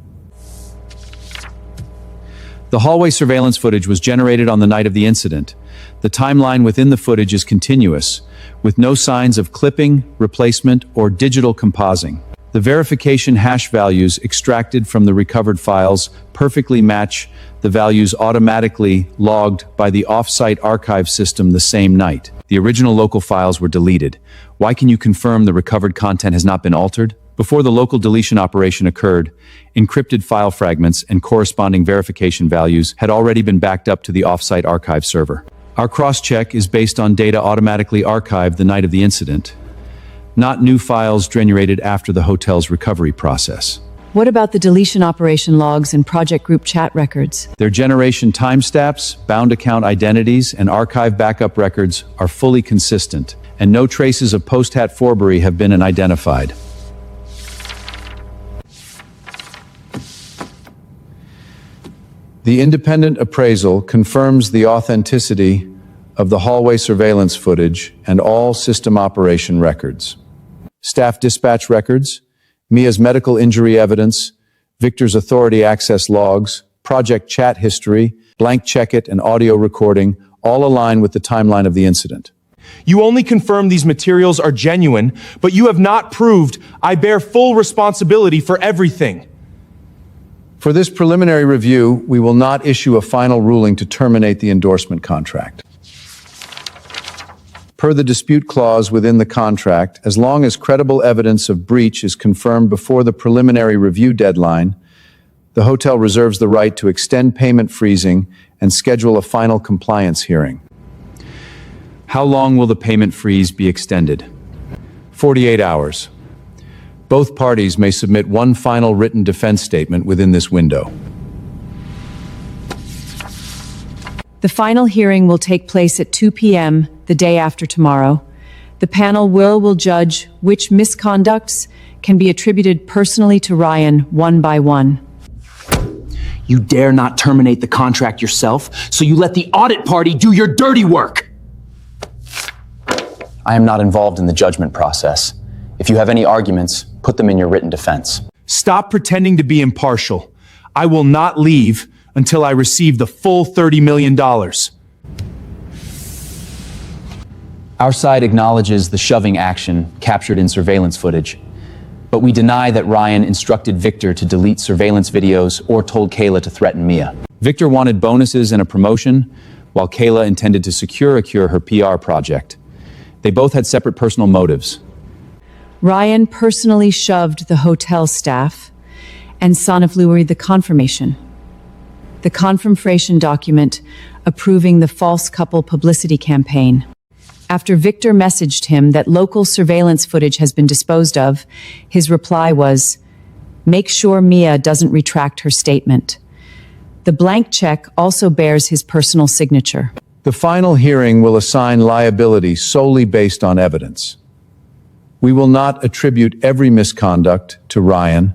The hallway surveillance footage was generated on the night of the incident. The timeline within the footage is continuous, with no signs of clipping, replacement, or digital composing. The verification hash values extracted from the recovered files perfectly match the values automatically logged by the off-site archive system the same night. The original local files were deleted. Why can you confirm the recovered content has not been altered? Before the local deletion operation occurred, encrypted file fragments and corresponding verification values had already been backed up to the off-site archive server. Our cross-check is based on data automatically archived the night of the incident, not new files generated after the hotel's recovery process. What about the deletion operation logs and project group chat records? Their generation timestamps, bound account identities, and archive backup records are fully consistent, and no traces of post-hat forgery have been identified. The independent appraisal confirms the authenticity of the hallway surveillance footage and all system operation records. Staff dispatch records, Mia's medical injury evidence, Victor's authority access logs, project chat history, blank check-it, and audio recording all align with the timeline of the incident. You only confirm these materials are genuine, but you have not proved I bear full responsibility for everything. For this preliminary review, we will not issue a final ruling to terminate the endorsement contract. Per the dispute clause within the contract, as long as credible evidence of breach is confirmed before the preliminary review deadline, the hotel reserves the right to extend payment freezing and schedule a final compliance hearing. How long will the payment freeze be extended? 48 hours. Both parties may submit one final written defense statement within this window. The final hearing will take place at 2 p.m. the day after tomorrow. The panel will judge which misconducts can be attributed personally to Ryan one by one. You dare not terminate the contract yourself, so you let the audit party do your dirty work. I am not involved in the judgment process. If you have any arguments, put them in your written defense. Stop pretending to be impartial. I will not leave until I receive the full $30 million. Our side acknowledges the shoving action captured in surveillance footage, but we deny that Ryan instructed Victor to delete surveillance videos or told Kayla to threaten Mia. Victor wanted bonuses and a promotion, while Kayla intended to secure her PR project. They both had separate personal motives. Ryan personally shoved the hotel staff and sonifluid the confirmation. The confirmation document approving the false couple publicity campaign. After Victor messaged him that local surveillance footage has been disposed of, his reply was, "Make sure Mia doesn't retract her statement." The blank check also bears his personal signature. The final hearing will assign liability solely based on evidence. We will not attribute every misconduct to Ryan,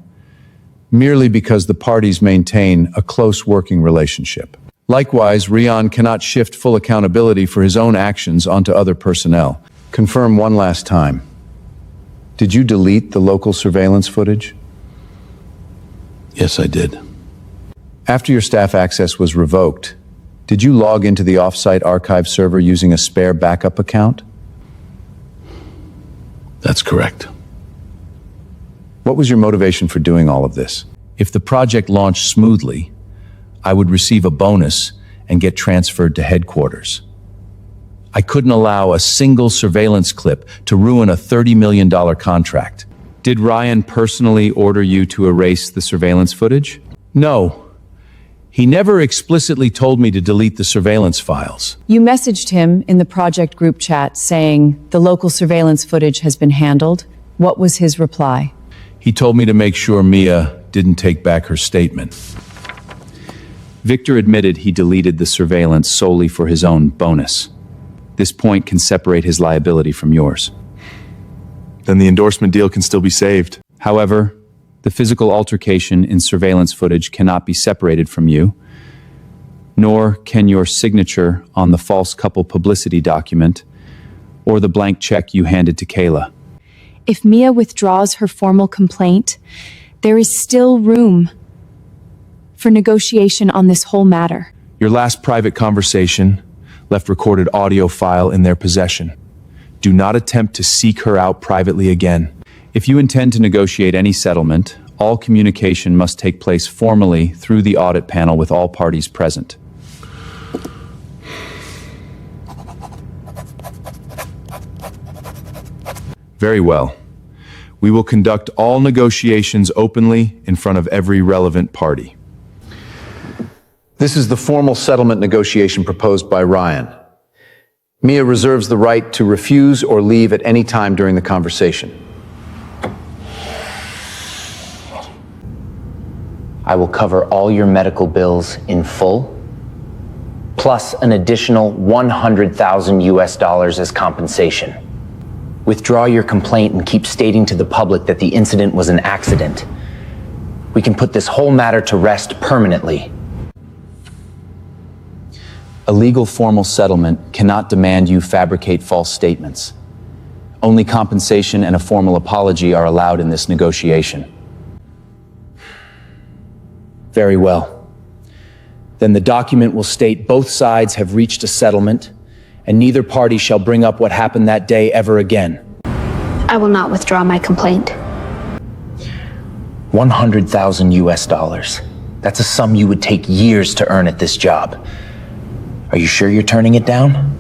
merely because the parties maintain a close working relationship. Likewise, Ryan cannot shift full accountability for his own actions onto other personnel. Confirm one last time. Did you delete the local surveillance footage? Yes, I did. After your staff access was revoked, did you log into the off-site archive server using a spare backup account? That's correct. What was your motivation for doing all of this? If the project launched smoothly, I would receive a bonus and get transferred to headquarters. I couldn't allow a single surveillance clip to ruin a $30 million contract. Did Ryan personally order you to erase the surveillance footage? No. He never explicitly told me to delete the surveillance files. You messaged him in the project group chat saying the local surveillance footage has been handled. What was his reply? He told me to make sure Mia didn't take back her statement. Victor admitted he deleted the surveillance solely for his own bonus. This point can separate his liability from yours. Then the endorsement deal can still be saved. However, the physical altercation in surveillance footage cannot be separated from you, nor can your signature on the false couple publicity document or the blank check you handed to Kayla. If Mia withdraws her formal complaint, there is still room for negotiation on this whole matter. Your last private conversation left recorded audio file in their possession. Do not attempt to seek her out privately again. If you intend to negotiate any settlement, all communication must take place formally through the audit panel with all parties present. Very well. We will conduct all negotiations openly in front of every relevant party. This is the formal settlement negotiation proposed by Ryan. Mia reserves the right to refuse or leave at any time during the conversation. I will cover all your medical bills in full, plus an additional $100,000 as compensation. Withdraw your complaint and keep stating to the public that the incident was an accident. We can put this whole matter to rest permanently. A legal formal settlement cannot demand you fabricate false statements. Only compensation and a formal apology are allowed in this negotiation. Very well. Then the document will state both sides have reached a settlement, and neither party shall bring up what happened that day ever again. I will not withdraw my complaint. $100,000. That's a sum you would take years to earn at this job. Are you sure you're turning it down?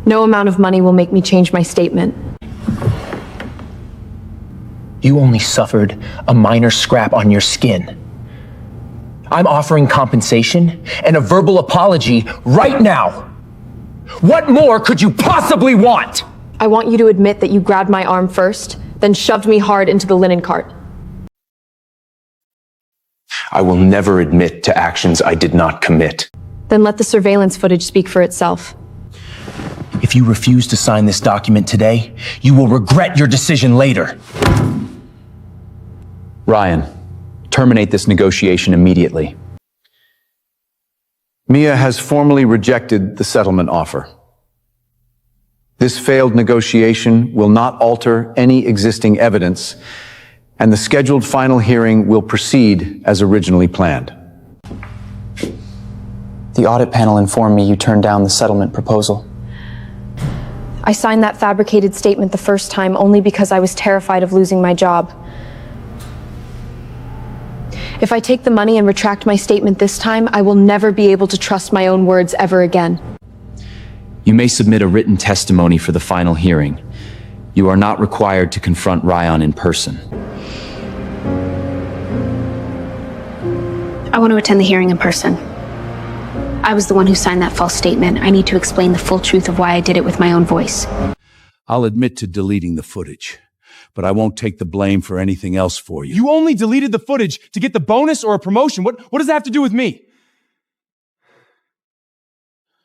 No amount of money will make me change my statement. You only suffered a minor scrap on your skin. I'm offering compensation and a verbal apology right now. What more could you possibly want? I want you to admit that you grabbed my arm first, then shoved me hard into the linen cart. I will never admit to actions I did not commit. Then let the surveillance footage speak for itself. If you refuse to sign this document today, you will regret your decision later. Ryan, terminate this negotiation immediately. Mia has formally rejected the settlement offer. This failed negotiation will not alter any existing evidence, and the scheduled final hearing will proceed as originally planned. The audit panel informed me you turned down the settlement proposal. I signed that fabricated statement the first time only because I was terrified of losing my job. If I take the money and retract my statement this time, I will never be able to trust my own words ever again. You may submit a written testimony for the final hearing. You are not required to confront Ryan in person. I want to attend the hearing in person. I was the one who signed that false statement. I need to explain the full truth of why I did it with my own voice. I'll admit to deleting the footage, but I won't take the blame for anything else for you. You only deleted the footage to get the bonus or a promotion. What does that have to do with me?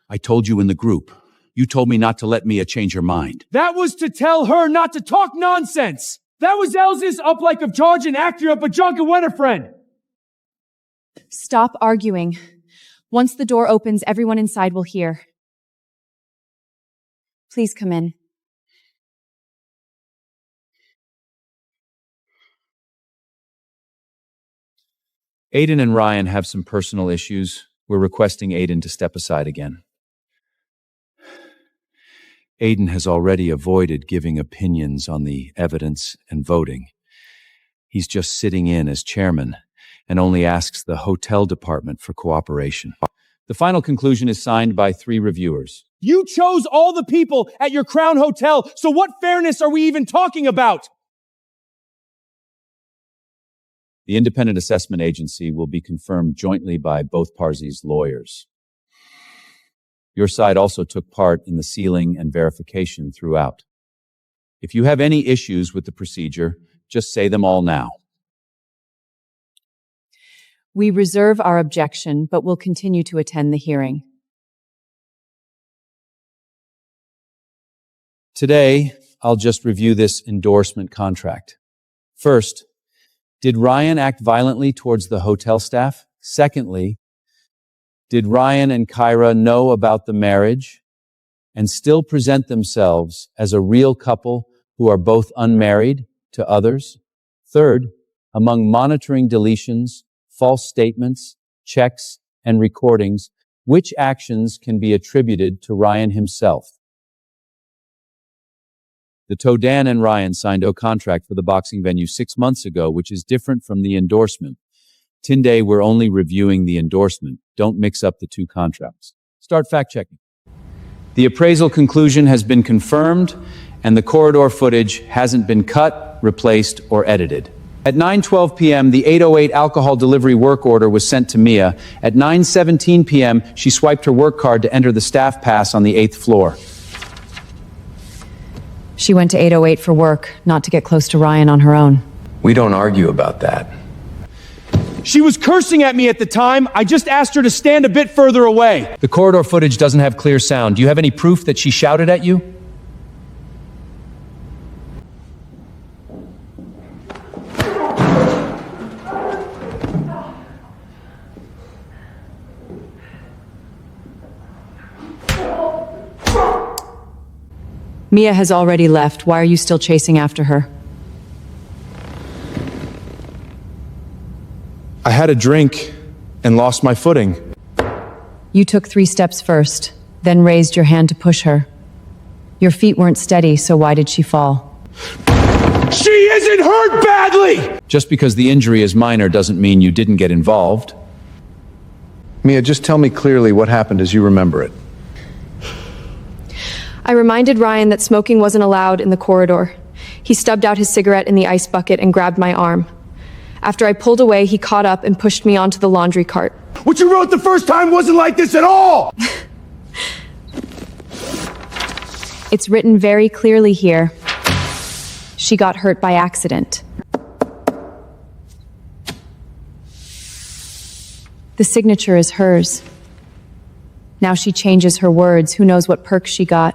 I told you in the group. You told me not to let Mia change her mind. That was to tell her not to talk nonsense. That was Elsa's up like of George and actor up a junk and Winifred. Stop arguing. Once the door opens, everyone inside will hear. Please come in. Aiden and Ryan have some personal issues. We're requesting Aiden to step aside again. Aiden has already avoided giving opinions on the evidence and voting. He's just sitting in as chairman and only asks the hotel department for cooperation. The final conclusion is signed by 3 reviewers. You chose all the people at your Crown Hotel, so what fairness are we even talking about? The independent assessment agency will be confirmed jointly by both parties' lawyers. Your side also took part in the sealing and verification throughout. If you have any issues with the procedure, just say them all now. We reserve our objection, but will continue to attend the hearing. Today, I'll just review this endorsement contract. First, did Ryan act violently towards the hotel staff? Secondly, did Ryan and Kyra know about the marriage and still present themselves as a real couple who are both unmarried to others? Third, among monitoring deletions, false statements, checks, and recordings, which actions can be attributed to Ryan himself? The Todan and Ryan signed a contract for the boxing venue 6 months ago, which is different from the endorsement. Today, we're only reviewing the endorsement. Don't mix up the 2 contracts. Start fact-checking. The appraisal conclusion has been confirmed, and the corridor footage hasn't been cut, replaced, or edited. At 9:12 p.m., the 808 alcohol delivery work order was sent to Mia. At 9:17 p.m., she swiped her work card to enter the staff pass on the 8th floor. She went to 808 for work, not to get close to Ryan on her own. We don't argue about that. She was cursing at me at the time. I just asked her to stand a bit further away. The corridor footage doesn't have clear sound. Do you have any proof that she shouted at you? Mia has already left. Why are you still chasing after her? I had a drink and lost my footing. You took 3 steps first, then raised your hand to push her. Your feet weren't steady, so why did she fall? She isn't hurt badly! Just because the injury is minor doesn't mean you didn't get involved. Mia, just tell me clearly what happened as you remember it. I reminded Ryan that smoking wasn't allowed in the corridor. He stubbed out his cigarette in the ice bucket and grabbed my arm. After I pulled away, he caught up and pushed me onto the laundry cart. What you wrote the first time wasn't like this at all! It's written very clearly here. She got hurt by accident. The signature is hers. Now she changes her words. Who knows what perks she got?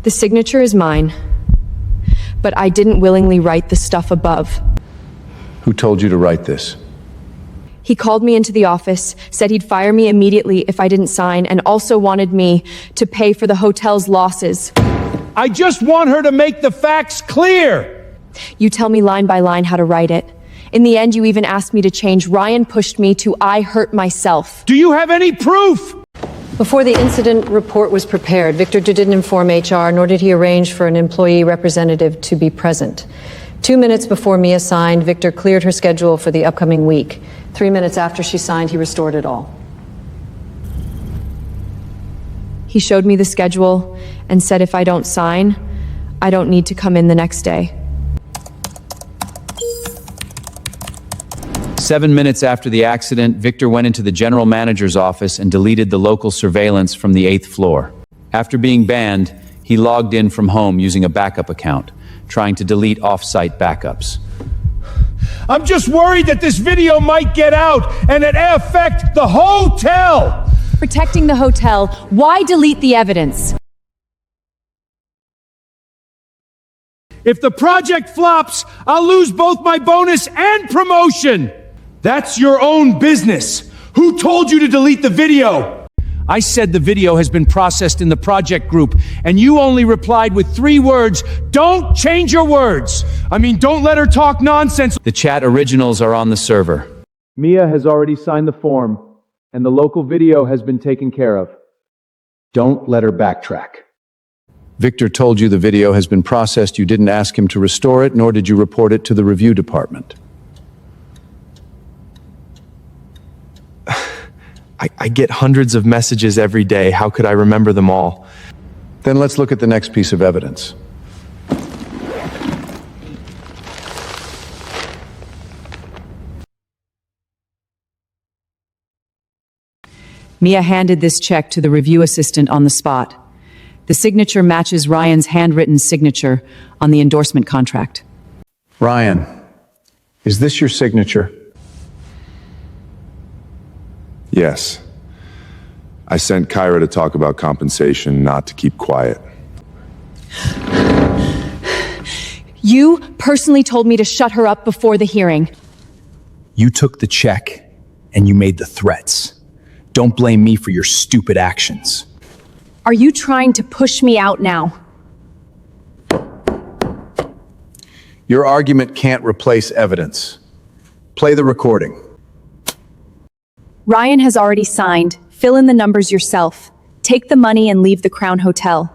The signature is mine, but I didn't willingly write the stuff above. Who told you to write this? He called me into the office, said he'd fire me immediately if I didn't sign, and also wanted me to pay for the hotel's losses. I just want her to make the facts clear! You tell me line by line how to write it. In the end, you even asked me to change Ryan pushed me to I hurt myself. Do you have any proof? Before the incident report was prepared, Victor didn't inform HR, nor did he arrange for an employee representative to be present. 2 minutes before Mia signed, Victor cleared her schedule for the upcoming week. 3 minutes after she signed, he restored it all. He showed me the schedule and said if I don't sign, I don't need to come in the next day. 7 minutes after the accident, Victor went into the general manager's office and deleted the local surveillance from the 8th floor. After being banned, he logged in from home using a backup account, trying to delete off-site backups. I'm just worried that this video might get out and it affect the hotel! Protecting the hotel, why delete the evidence? If the project flops, I'll lose both my bonus and promotion! That's your own business. Who told you to delete the video? I said the video has been processed in the project group, and you only replied with 3 words, "Don't change your words." I mean, don't let her talk nonsense. The chat originals are on the server. Mia has already signed the form, and the local video has been taken care of. Don't let her backtrack. Victor told you the video has been processed. You didn't ask him to restore it, nor did you report it to the review department. I get hundreds of messages every day. How could I remember them all? Then let's look at the next piece of evidence. Mia handed this check to the review assistant on the spot. The signature matches Ryan's handwritten signature on the endorsement contract. Ryan, is this your signature? Yes. I sent Kyra to talk about compensation, not to keep quiet. You personally told me to shut her up before the hearing. You took the check and you made the threats. Don't blame me for your stupid actions. Are you trying to push me out now? Your argument can't replace evidence. Play the recording. Ryan has already signed. Fill in the numbers yourself. Take the money and leave the Crown Hotel.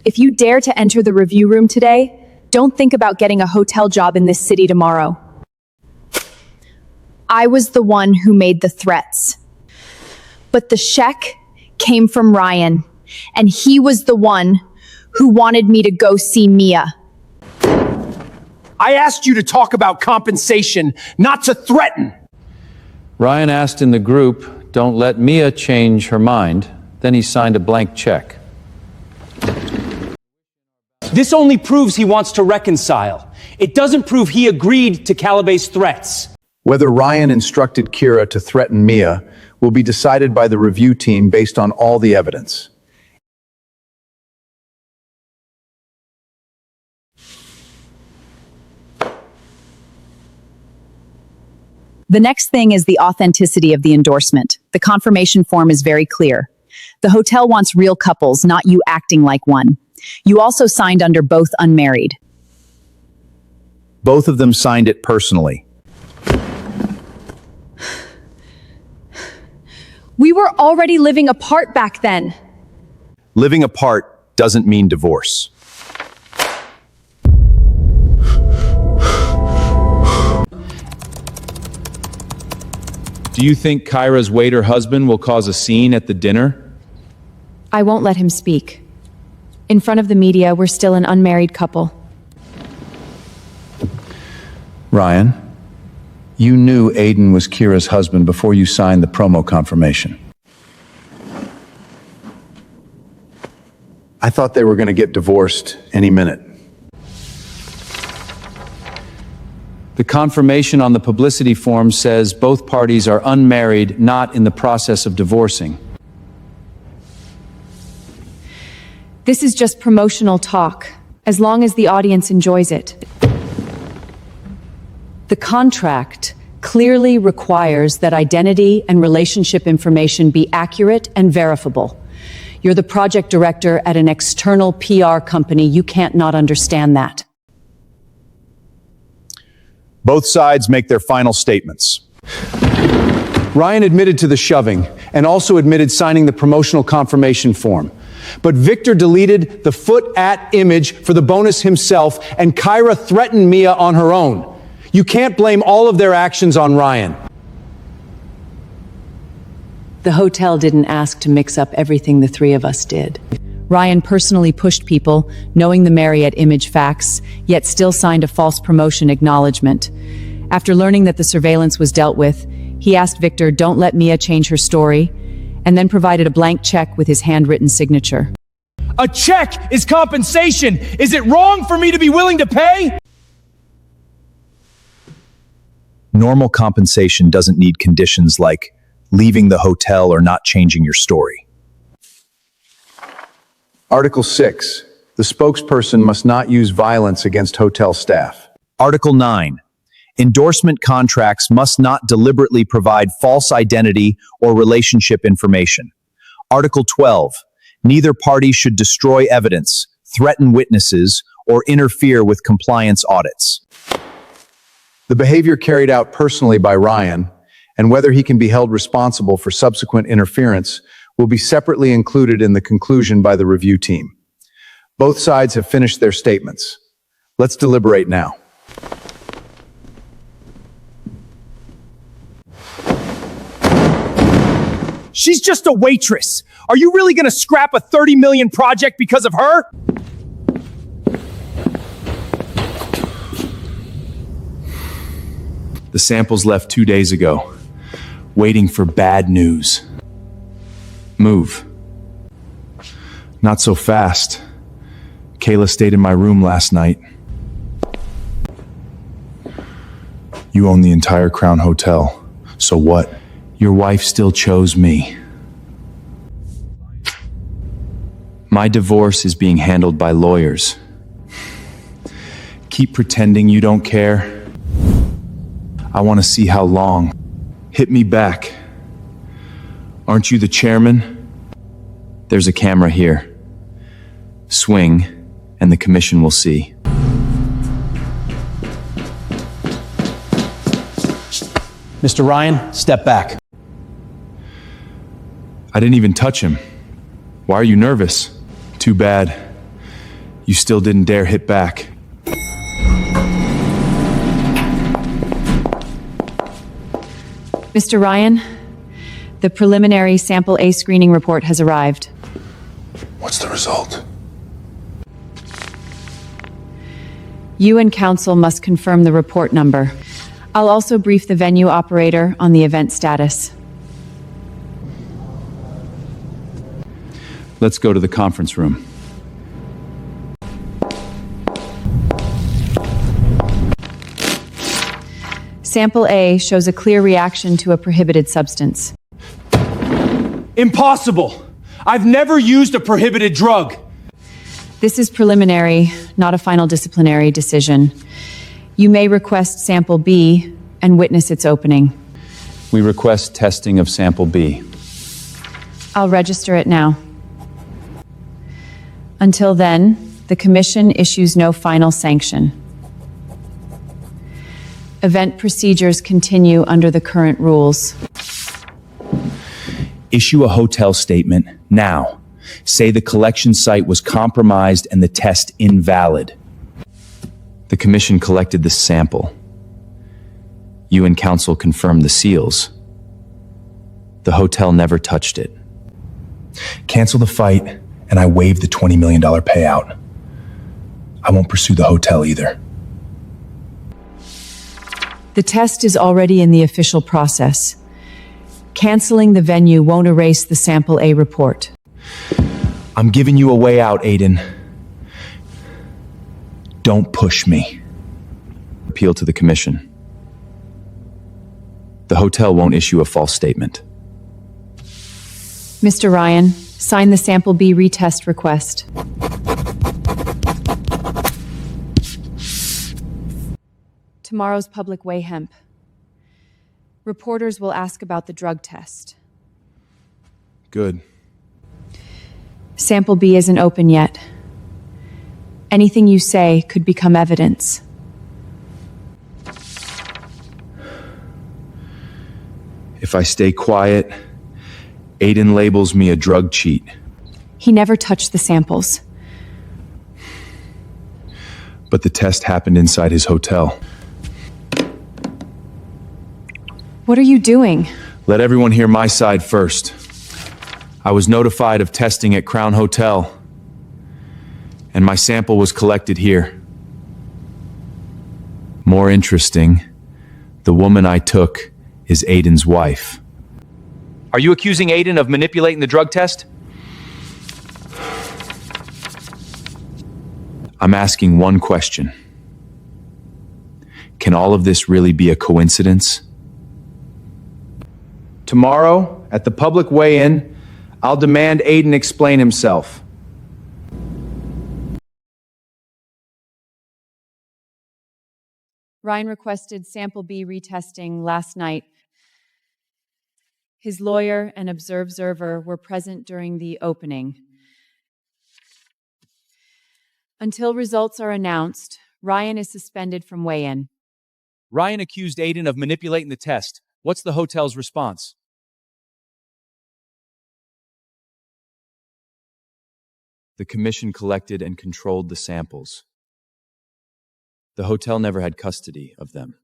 If you dare to enter the review room today, don't think about getting a hotel job in this city tomorrow. I was the one who made the threats. But the check came from Ryan, and he was the one who wanted me to go see Mia. I asked you to talk about compensation, not to threaten. Ryan asked in the group, "Don't let Mia change her mind." Then he signed a blank check. This only proves he wants to reconcile. It doesn't prove he agreed to Calabay's threats. Whether Ryan instructed Kira to threaten Mia will be decided by the review team based on all the evidence. The next thing is the authenticity of the endorsement. The confirmation form is very clear. The hotel wants real couples, not you acting like one. You also signed under both unmarried. Both of them signed it personally. We were already living apart back then. Living apart doesn't mean divorce. Do you think Kyra's waiter husband will cause a scene at the dinner? I won't let him speak. In front of the media, we're still an unmarried couple. Ryan, you knew Aiden was Kira's husband before you signed the promo confirmation. I thought they were going to get divorced any minute. The confirmation on the publicity form says both parties are unmarried, not in the process of divorcing. This is just promotional talk, as long as the audience enjoys it. The contract clearly requires that identity and relationship information be accurate and verifiable. You're the project director at an external PR company. You can't not understand that. Both sides make their final statements. Ryan admitted to the shoving and also admitted signing the promotional confirmation form. But Victor deleted the foot-at image for the bonus himself, and Kyra threatened Mia on her own. You can't blame all of their actions on Ryan. The hotel didn't ask to mix up everything the three of us did. Ryan personally pushed people, knowing the Marriott image facts, yet still signed a false promotion acknowledgement. After learning that the surveillance was dealt with, he asked Victor, "Don't let Mia change her story," and then provided a blank check with his handwritten signature. A check is compensation. Is it wrong for me to be willing to pay? Normal compensation doesn't need conditions like leaving the hotel or not changing your story. Article 6. The spokesperson must not use violence against hotel staff. Article 9. Endorsement contracts must not deliberately provide false identity or relationship information. Article 12. Neither party should destroy evidence, threaten witnesses, or interfere with compliance audits. The behavior carried out personally by Ryan, and whether he can be held responsible for subsequent interference, will be separately included in the conclusion by the review team. Both sides have finished their statements. Let's deliberate now. She's just a waitress. Are you really going to scrap a $30 million project because of her? The samples left 2 days ago, waiting for bad news. Move. Not so fast. Kayla stayed in my room last night. You own the entire Crown Hotel. So what? Your wife still chose me. My divorce is being handled by lawyers. Keep pretending you don't care. I want to see how long. Hit me back. Aren't you the chairman? There's a camera here. Swing, and the commission will see. Mr. Ryan, step back. I didn't even touch him. Why are you nervous? Too bad. You still didn't dare hit back. Mr. Ryan, the preliminary Sample A screening report has arrived. What's the result? You and counsel must confirm the report number. I'll also brief the venue operator on the event status. Let's go to the conference room. Sample A shows a clear reaction to a prohibited substance. Impossible! I've never used a prohibited drug. This is preliminary, not a final disciplinary decision. You may request Sample B and witness its opening. We request testing of Sample B. I'll register it now. Until then, the Commission issues no final sanction. Event procedures continue under the current rules. Issue a hotel statement now. Say the collection site was compromised and the test invalid. The Commission collected the sample. You and counsel confirmed the seals. The hotel never touched it. Cancel the fight, and I waive the $20 million payout. I won't pursue the hotel either. The test is already in the official process. Canceling the venue won't erase the Sample A report. I'm giving you a way out, Aiden. Don't push me. Appeal to the Commission. The hotel won't issue a false statement. Mr. Ryan, sign the Sample B retest request. Tomorrow's Public Way Hemp. Reporters will ask about the drug test. Good. Sample B isn't open yet. Anything you say could become evidence. If I stay quiet, Aiden labels me a drug cheat. He never touched the samples. But the test happened inside his hotel. What are you doing? Let everyone hear my side first. I was notified of testing at Crown Hotel, and my sample was collected here. More interesting, the woman I took is Aiden's wife. Are you accusing Aiden of manipulating the drug test? I'm asking one question. Can all of this really be a coincidence? Tomorrow, at the public weigh-in, I'll demand Aiden explain himself. Ryan requested sample B retesting last night. His lawyer and observer were present during the opening. Until results are announced, Ryan is suspended from weigh-in. Ryan accused Aiden of manipulating the test. What's the hotel's response? The commission collected and controlled the samples. The hotel never had custody of them.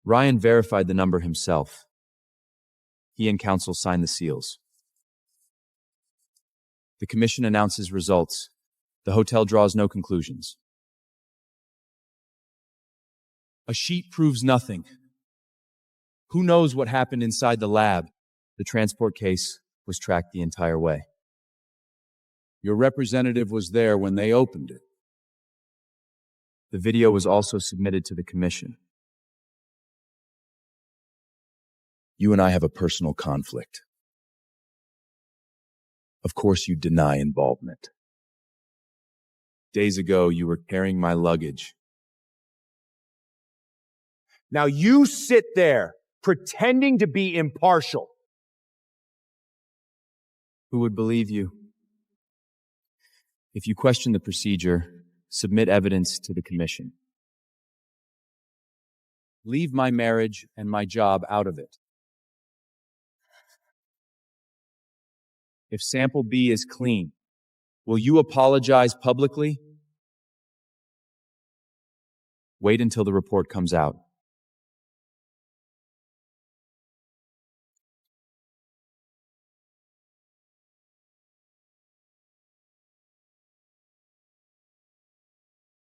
Ryan verified the number himself. He and counsel signed the seals. The commission announces results. The hotel draws no conclusions. A sheet proves nothing. Who knows what happened inside the lab? The transport case was tracked the entire way. Your representative was there when they opened it. The video was also submitted to the commission. You and I have a personal conflict. Of course you deny involvement. Days ago, you were carrying my luggage. Now you sit there, pretending to be impartial. Who would believe you? If you question the procedure, submit evidence to the commission. Leave my marriage and my job out of it. If sample B is clean, will you apologize publicly? Wait until the report comes out.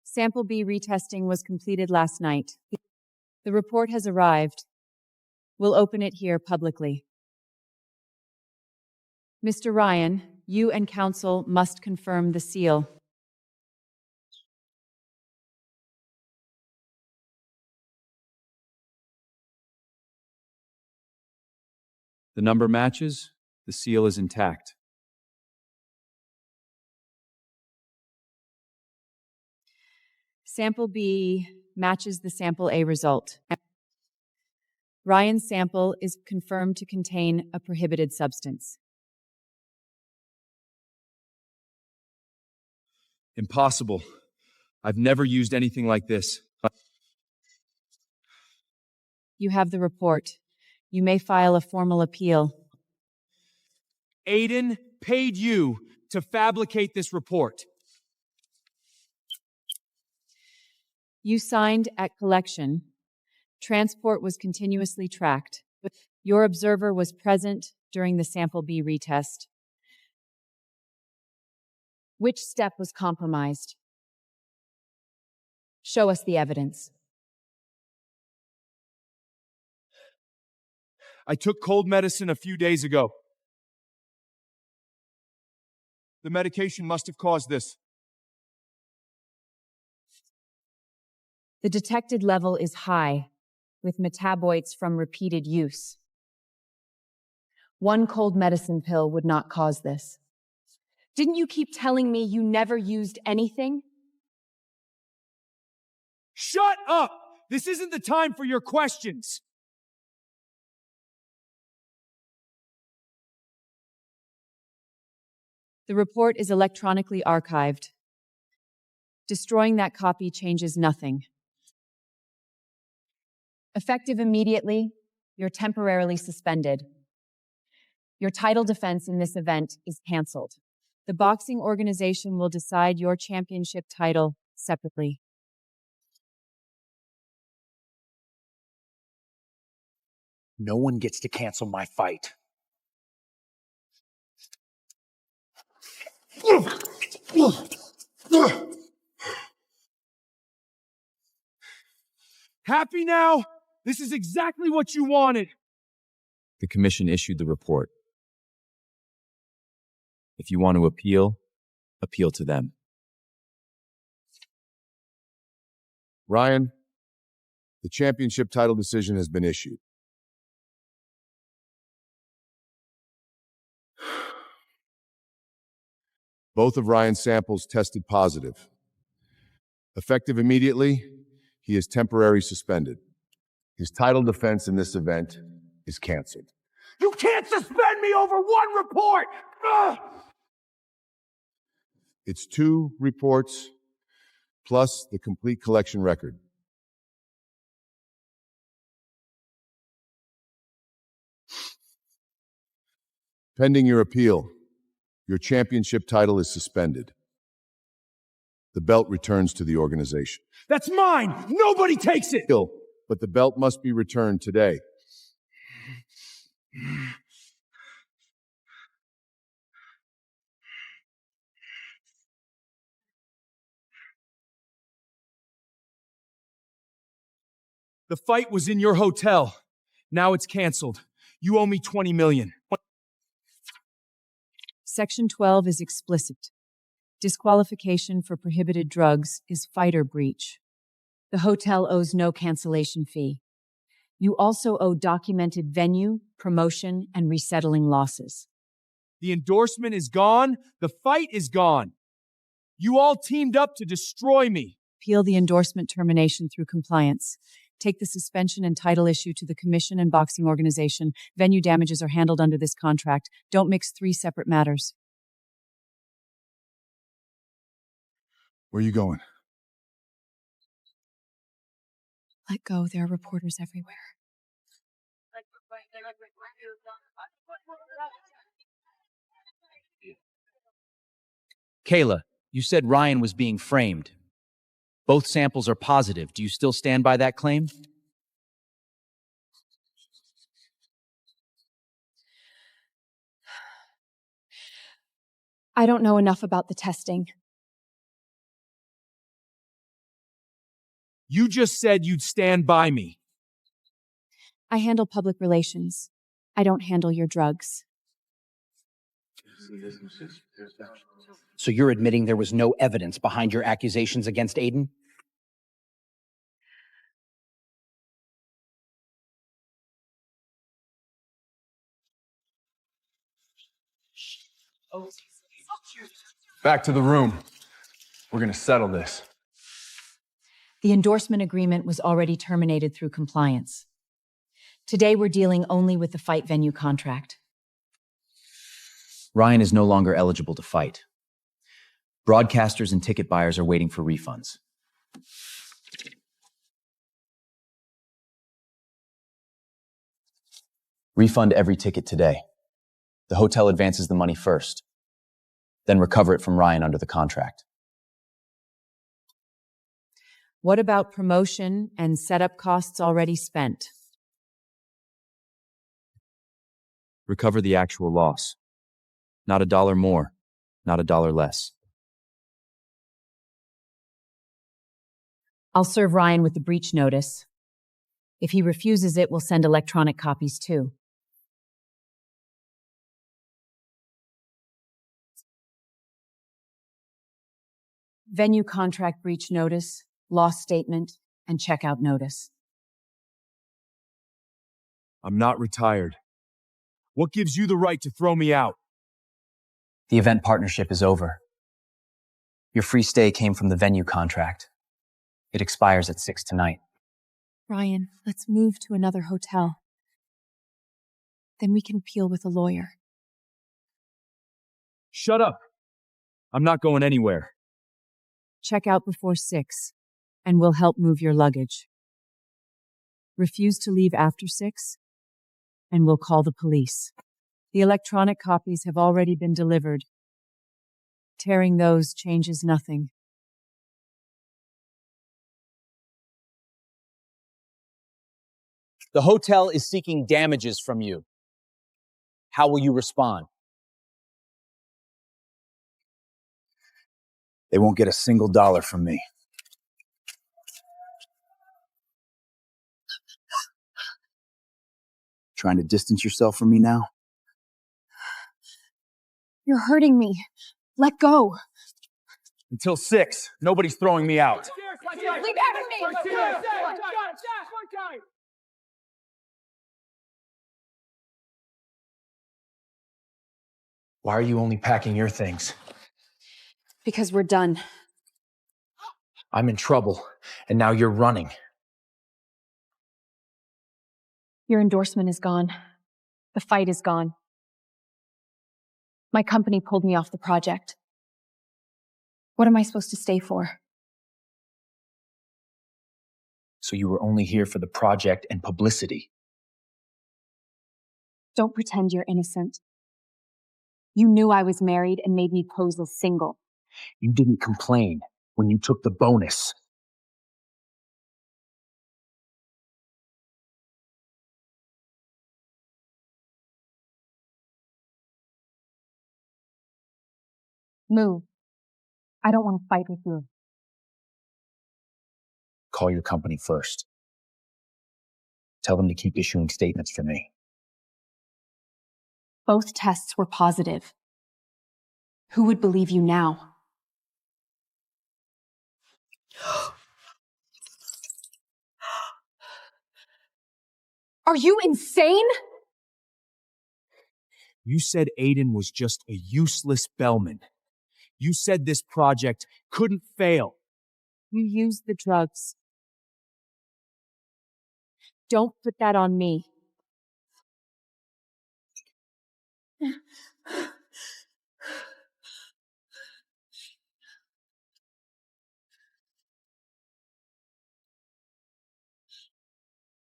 Sample B retesting was completed last night. The report has arrived. We'll open it here publicly. Mr. Ryan, you and counsel must confirm the seal. The number matches, the seal is intact. Sample B matches the sample A result. Ryan's sample is confirmed to contain a prohibited substance. Impossible. I've never used anything like this. You have the report. You may file a formal appeal. Aiden paid you to fabricate this report. You signed at collection. Transport was continuously tracked. Your observer was present during the sample B retest. Which step was compromised? Show us the evidence. I took cold medicine a few days ago. The medication must have caused this. The detected level is high, with metabolites from repeated use. One cold medicine pill would not cause this. Didn't you keep telling me you never used anything? Shut up! This isn't the time for your questions. The report is electronically archived. Destroying that copy changes nothing. Effective immediately, you're temporarily suspended. Your title defense in this event is canceled. The boxing organization will decide your championship title separately. No one gets to cancel my fight. Happy now? This is exactly what you wanted. The commission issued the report. If you want to appeal, appeal to them. Ryan, the championship title decision has been issued. Both of Ryan's samples tested positive. Effective immediately, he is temporarily suspended. His title defense in this event is canceled. You can't suspend me over one report! Ugh! It's 2 reports plus the complete collection record. Pending your appeal, your championship title is suspended. The belt returns to the organization. That's mine! Nobody takes it! But the belt must be returned today. The fight was in your hotel. Now it's canceled. You owe me $20 million. Section 12 is explicit. Disqualification for prohibited drugs is fighter breach. The hotel owes no cancellation fee. You also owe documented venue, promotion, and resettling losses. The endorsement is gone. The fight is gone. You all teamed up to destroy me. Appeal the endorsement termination through compliance. Take the suspension and title issue to the commission and boxing organization. Venue damages are handled under this contract. Don't mix 3 separate matters. Where are you going? Let go. There are reporters everywhere. Kayla, you said Ryan was being framed. Both samples are positive. Do you still stand by that claim? I don't know enough about the testing. You just said you'd stand by me. I handle public relations. I don't handle your drugs. So you're admitting there was no evidence behind your accusations against Aiden? Back to the room. We're gonna settle this. The endorsement agreement was already terminated through compliance. Today, we're dealing only with the fight venue contract. Ryan is no longer eligible to fight. Broadcasters and ticket buyers are waiting for refunds. Refund every ticket today. The hotel advances the money first, then recover it from Ryan under the contract. What about promotion and setup costs already spent? Recover the actual loss. Not $1 more, not $1 less. I'll serve Ryan with the breach notice. If he refuses it, we'll send electronic copies too. Venue contract breach notice, loss statement, and checkout notice. I'm not retired. What gives you the right to throw me out? The event partnership is over. Your free stay came from the venue contract. It expires at 6 tonight. Ryan, let's move to another hotel. Then we can appeal with a lawyer. Shut up. I'm not going anywhere. Check out before 6, and we'll help move your luggage. Refuse to leave after 6, and we'll call the police. The electronic copies have already been delivered. Tearing those changes nothing. The hotel is seeking damages from you. How will you respond? They won't get a single dollar from me. Trying to distance yourself from me now? You're hurting me. Let go. Until 6, nobody's throwing me out. Leave me. Why are you only packing your things? Because we're done. I'm in trouble, and now you're running. Your endorsement is gone. The fight is gone. My company pulled me off the project. What am I supposed to stay for? So you were only here for the project and publicity. Don't pretend you're innocent. You knew I was married and made me pose as single. You didn't complain when you took the bonus. Move. I don't want to fight with you. Call your company first. Tell them to keep issuing statements for me. Both tests were positive. Who would believe you now? Are you insane? You said Aiden was just a useless bellman. You said this project couldn't fail. You used the drugs. Don't put that on me.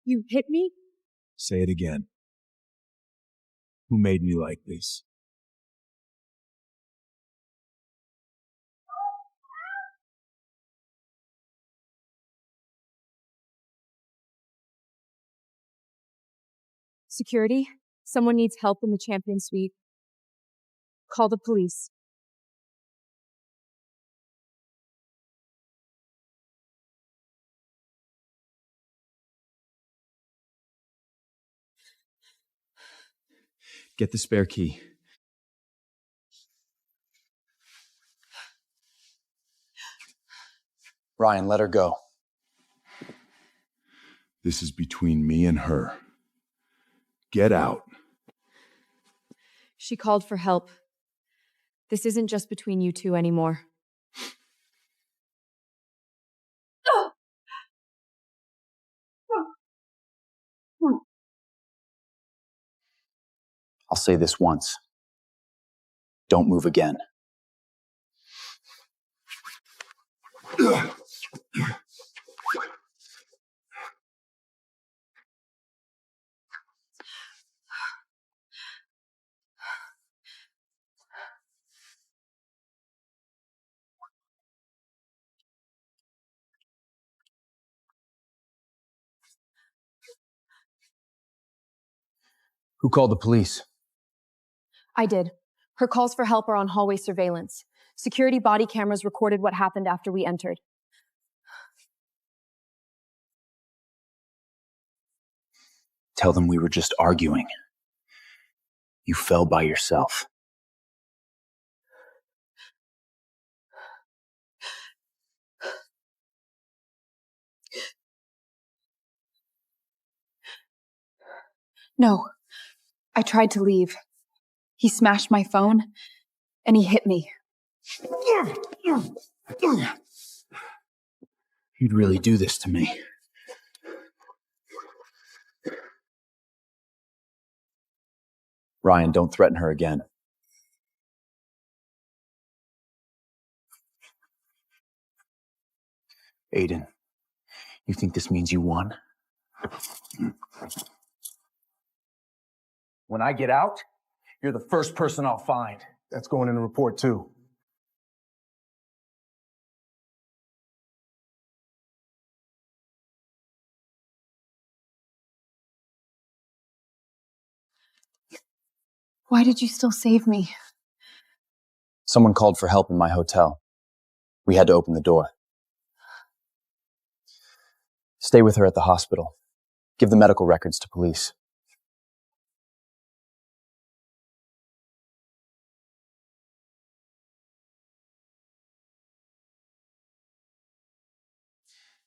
You hit me? Say it again. Who made me like this? Security? Someone needs help in the champion suite. Call the police. Get the spare key. Ryan, let her go. This is between me and her. Get out. She called for help. This isn't just between you two anymore. I'll say this once. Don't move again. Who called the police? I did. Her calls for help are on hallway surveillance. Security body cameras recorded what happened after we entered. Tell them we were just arguing. You fell by yourself. No. I tried to leave. He smashed my phone, and he hit me. You'd really do this to me. Ryan, don't threaten her again. Aiden, you think this means you won? When I get out, You're the first person I'll find. That's going in the report, too. Why did you still save me? Someone called for help in my hotel. We had to open the door. Stay with her at the hospital. Give the medical records to police.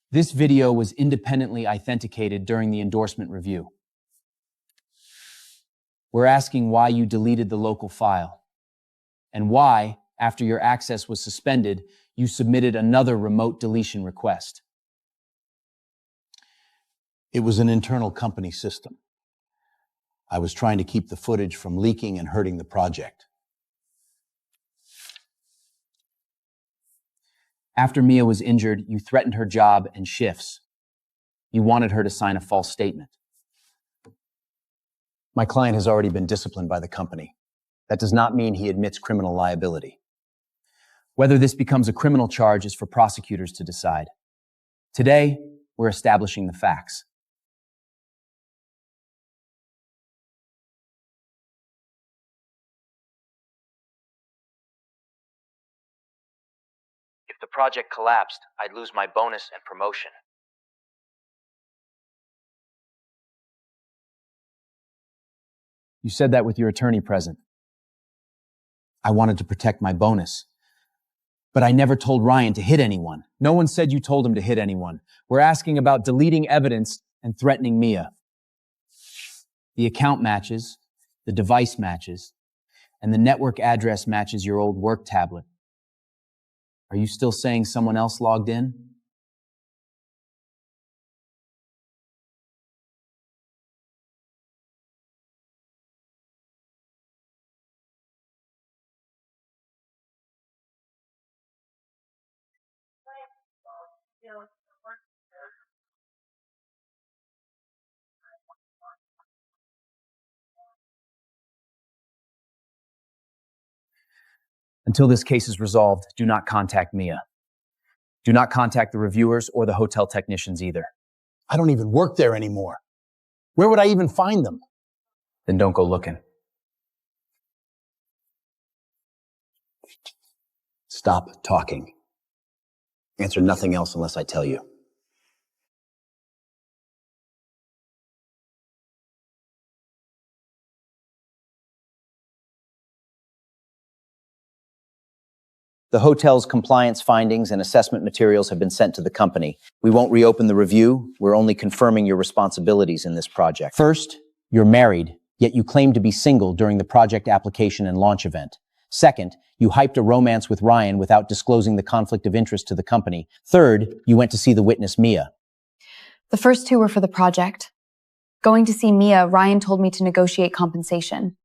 This video was independently authenticated during the endorsement review. We're asking why you deleted the local file, and why, after your access was suspended, you submitted another remote deletion request. It was an internal company system. I was trying to keep the footage from leaking and hurting the project. After Mia was injured, you threatened her job and shifts. You wanted her to sign a false statement. My client has already been disciplined by the company. That does not mean he admits criminal liability. Whether this becomes a criminal charge is for prosecutors to decide. Today, we're establishing the facts. If the project collapsed, I'd lose my bonus and promotion. You said that with your attorney present. I wanted to protect my bonus. But I never told Ryan to hit anyone. No one said you told him to hit anyone. We're asking about deleting evidence and threatening Mia. The account matches, the device matches, and the network address matches your old work tablet. Are you still saying someone else logged in? Until this case is resolved, do not contact Mia. Do not contact the reviewers or the hotel technicians either. I don't even work there anymore. Where would I even find them? Then don't go looking. Stop talking. Answer nothing else unless I tell you. The hotel's compliance findings and assessment materials have been sent to the company. We won't reopen the review. We're only confirming your responsibilities in this project. First, you're married, yet you claim to be single during the project application and launch event. Second, you hyped a romance with Ryan without disclosing the conflict of interest to the company. Third, you went to see the witness, Mia. The first two were for the project. Going to see Mia, Ryan told me to negotiate compensation.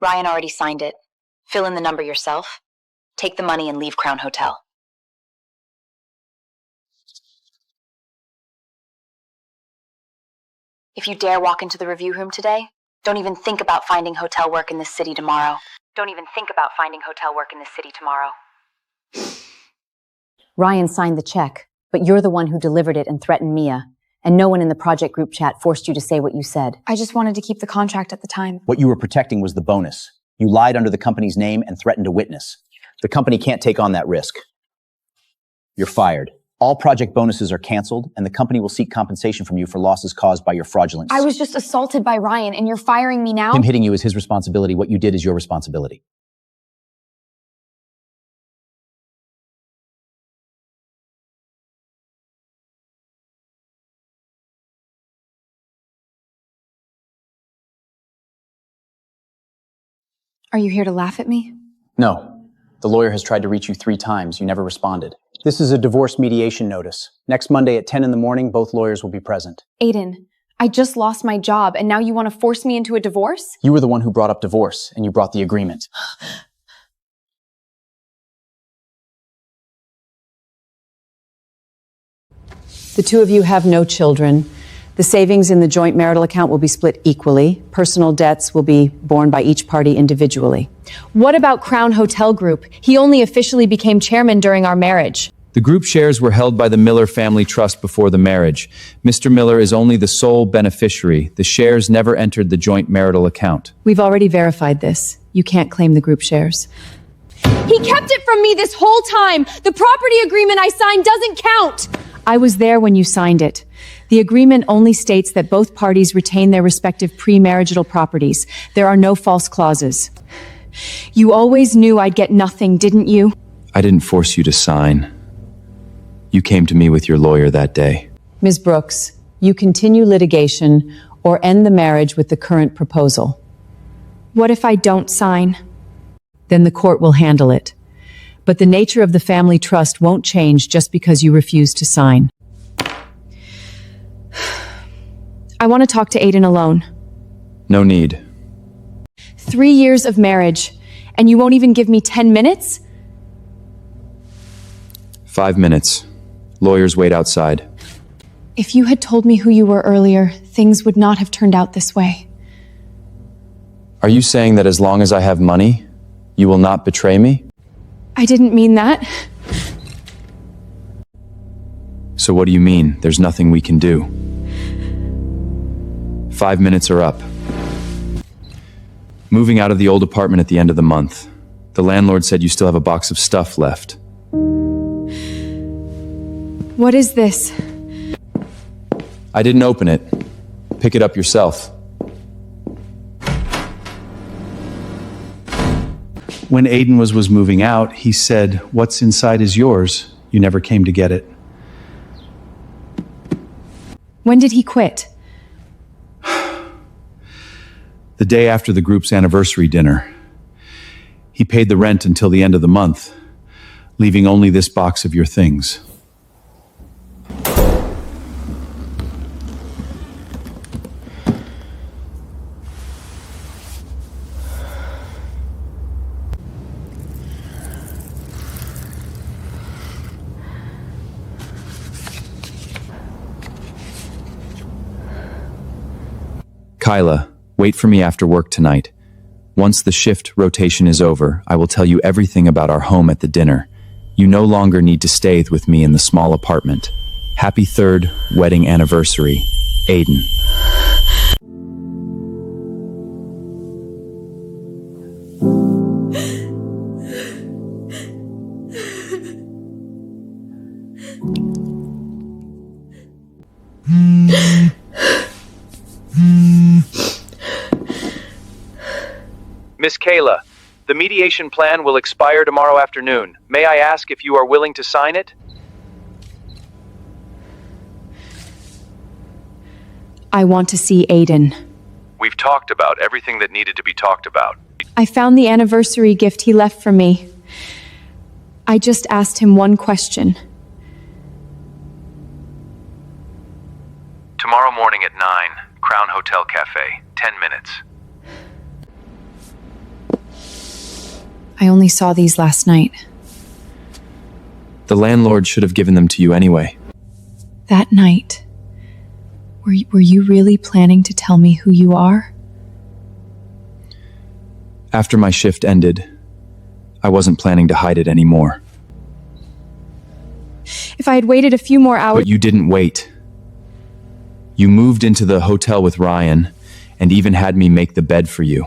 Ryan already signed it. Fill in the number yourself. Take the money and leave Crown Hotel. If you dare walk into the review room today, don't even think about finding hotel work in this city tomorrow. Don't even think about finding hotel work in this city tomorrow. Ryan signed the check, but you're the one who delivered it and threatened Mia. And no one in the project group chat forced you to say what you said. I just wanted to keep the contract at the time. What you were protecting was the bonus. You lied under the company's name and threatened a witness. The company can't take on that risk. You're fired. All project bonuses are canceled, and the company will seek compensation from you for losses caused by your fraudulence. I was just assaulted by Ryan, and you're firing me now? Him hitting you is his responsibility. What you did is your responsibility. Are you here to laugh at me? No. The lawyer has tried to reach you 3 times. You never responded. This is a divorce mediation notice. Next Monday at 10 in the morning, both lawyers will be present. Aiden, I just lost my job, and now you want to force me into a divorce? You were the one who brought up divorce, and you brought the agreement. The two of you have no children. The savings in the joint marital account will be split equally. Personal debts will be borne by each party individually. What about Crown Hotel Group? He only officially became chairman during our marriage. The group shares were held by the Miller family trust before the marriage. Mr. Miller is only the sole beneficiary. The shares never entered the joint marital account. We've already verified this. You can't claim the group shares. He kept it from me this whole time! The property agreement I signed doesn't count! I was there when you signed it. The agreement only states that both parties retain their respective pre-marital properties. There are no false clauses. You always knew I'd get nothing, didn't you? I didn't force you to sign. You came to me with your lawyer that day. Ms. Brooks, you continue litigation or end the marriage with the current proposal. What if I don't sign? Then the court will handle it. But the nature of the family trust won't change just because you refuse to sign. I want to talk to Aiden alone. No need. 3 years of marriage, and you won't even give me 10 minutes? 5 minutes. Lawyers wait outside. If you had told me who you were earlier, things would not have turned out this way. Are you saying that as long as I have money, you will not betray me? I didn't mean that. So what do you mean? There's nothing we can do. 5 minutes are up. Moving out of the old apartment at the end of the month. The landlord said you still have a box of stuff left. What is this? I didn't open it. Pick it up yourself. When Aiden was moving out, he said, "What's inside is yours." You never came to get it. When did he quit? The day after the group's anniversary dinner. He paid the rent until the end of the month, leaving only this box of your things. Kyla, wait for me after work tonight. Once the shift rotation is over, I will tell you everything about our home at the dinner. You no longer need to stay with me in the small apartment. Happy 3rd wedding anniversary, Aiden. Miss Kayla, the mediation plan will expire tomorrow afternoon. May I ask if you are willing to sign it? I want to see Aiden. We've talked about everything that needed to be talked about. I found the anniversary gift he left for me. I just asked him one question. Tomorrow morning at 9, Crown Hotel Cafe, 10 minutes. I only saw these last night. The landlord should have given them to you anyway. That night, were you really planning to tell me who you are? After my shift ended, I wasn't planning to hide it anymore. If I had waited a few more hours... But you didn't wait. You moved into the hotel with Ryan, and even had me make the bed for you.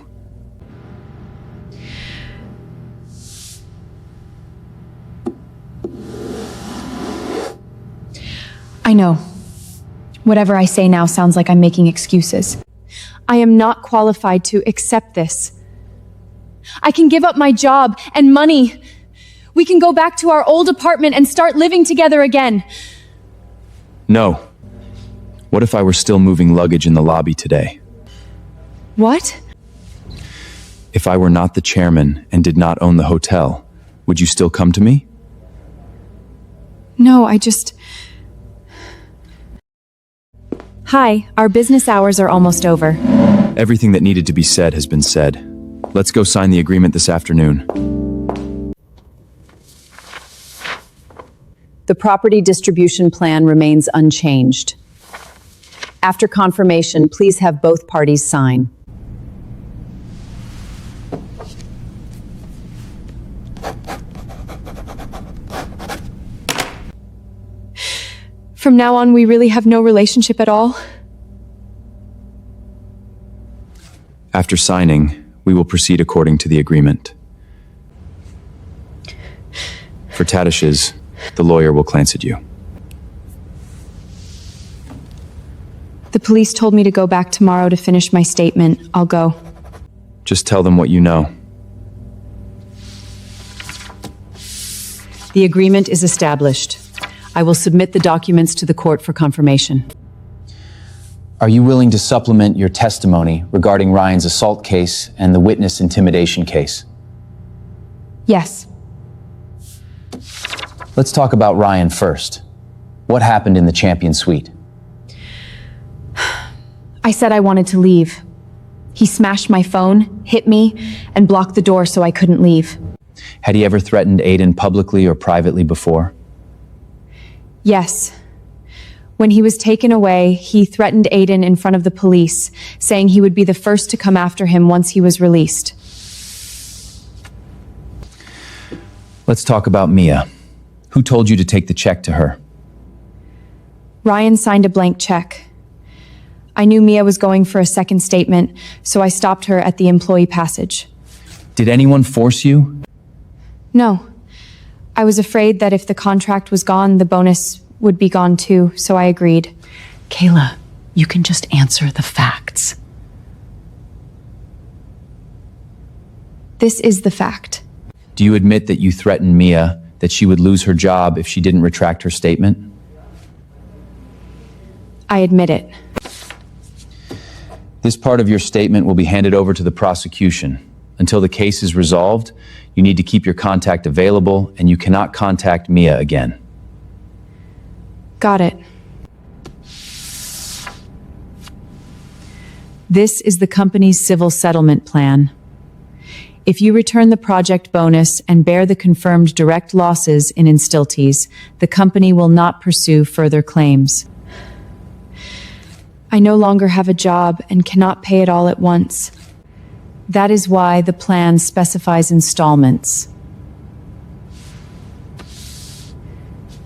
I know. Whatever I say now sounds like I'm making excuses. I am not qualified to accept this. I can give up my job and money. We can go back to our old apartment and start living together again. No. What if I were still moving luggage in the lobby today? What? If I were not the chairman and did not own the hotel, would you still come to me? No, I just... Hi, our business hours are almost over. Everything that needed to be said has been said. Let's go sign the agreement this afternoon. The property distribution plan remains unchanged. After confirmation, please have both parties sign. From now on, we really have no relationship at all? After signing, we will proceed according to the agreement. For Tadish's, the lawyer will glance at you. The police told me to go back tomorrow to finish my statement. I'll go. Just tell them what you know. The agreement is established. I will submit the documents to the court for confirmation. Are you willing to supplement your testimony regarding Ryan's assault case and the witness intimidation case? Yes. Let's talk about Ryan first. What happened in the Champion Suite? I said I wanted to leave. He smashed my phone, hit me, and blocked the door so I couldn't leave. Had he ever threatened Aiden publicly or privately before? Yes. When he was taken away, he threatened Aiden in front of the police, saying he would be the first to come after him once he was released. Let's talk about Mia. Who told you to take the check to her? Ryan signed a blank check. I knew Mia was going for a second statement, so I stopped her at the employee passage. Did anyone force you? No. I was afraid that if the contract was gone, the bonus would be gone too, so I agreed. Kayla, you can just answer the facts. This is the fact. Do you admit that you threatened Mia that she would lose her job if she didn't retract her statement? I admit it. This part of your statement will be handed over to the prosecution. Until the case is resolved, you need to keep your contact available, and you cannot contact Mia again. Got it. This is the company's civil settlement plan. If you return the project bonus and bear the confirmed direct losses in Instiltes, the company will not pursue further claims. I no longer have a job and cannot pay it all at once. That is why the plan specifies installments.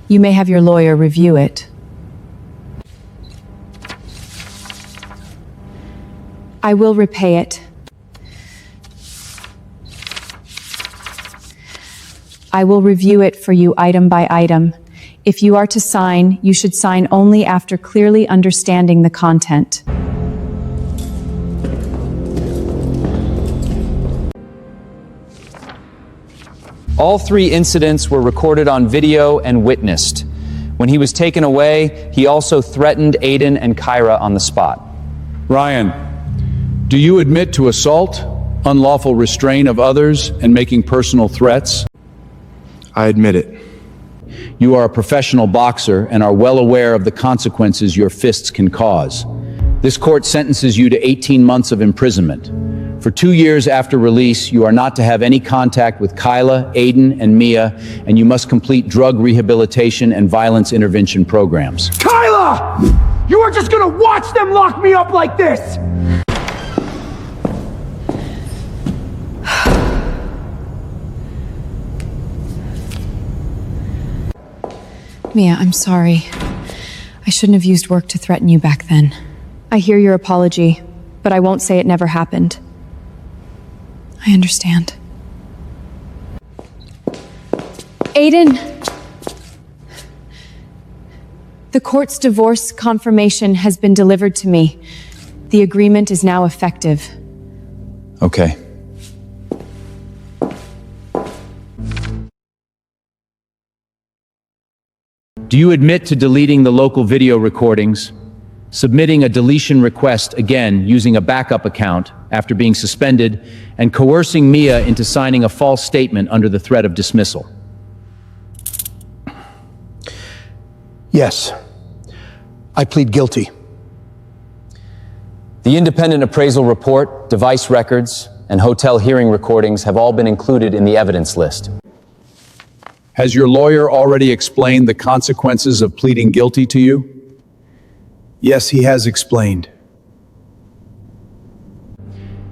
You may have your lawyer review it. I will repay it. I will review it for you item by item. If you are to sign, you should sign only after clearly understanding the content. All 3 incidents were recorded on video and witnessed. When he was taken away, he also threatened Aiden and Kyra on the spot. Ryan, do you admit to assault, unlawful restraint of others, and making personal threats? I admit it. You are a professional boxer and are well aware of the consequences your fists can cause. This court sentences you to 18 months of imprisonment. For 2 years after release, you are not to have any contact with Kyla, Aiden, and Mia, and you must complete drug rehabilitation and violence intervention programs. Kyla! You are just gonna watch them lock me up like this! Mia, I'm sorry. I shouldn't have used work to threaten you back then. I hear your apology, but I won't say it never happened. I understand. Aiden! The court's divorce confirmation has been delivered to me. The agreement is now effective. Okay. Do you admit to deleting the local video recordings, submitting a deletion request again using a backup account after being suspended, and coercing Mia into signing a false statement under the threat of dismissal? Yes. I plead guilty. The independent appraisal report, device records, and hotel hearing recordings have all been included in the evidence list. Has your lawyer already explained the consequences of pleading guilty to you? Yes, he has explained.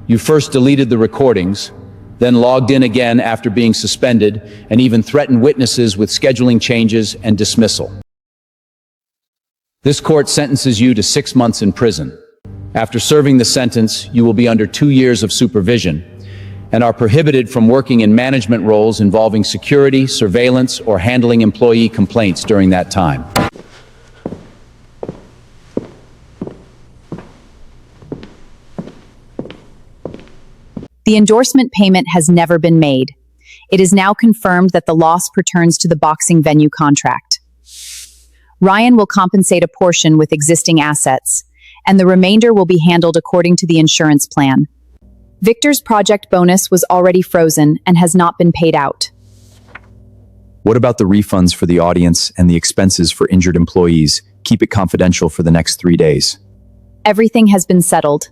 You first deleted the recordings, then logged in again after being suspended, and even threatened witnesses with scheduling changes and dismissal. This court sentences you to 6 months in prison. After serving the sentence, you will be under 2 years of supervision and are prohibited from working in management roles involving security, surveillance, or handling employee complaints during that time. The endorsement payment has never been made. It is now confirmed that the loss pertains to the boxing venue contract. Ryan will compensate a portion with existing assets, and the remainder will be handled according to the insurance plan. Victor's project bonus was already frozen and has not been paid out. What about the refunds for the audience and the expenses for injured employees? Keep it confidential for the next 3 days. Everything has been settled.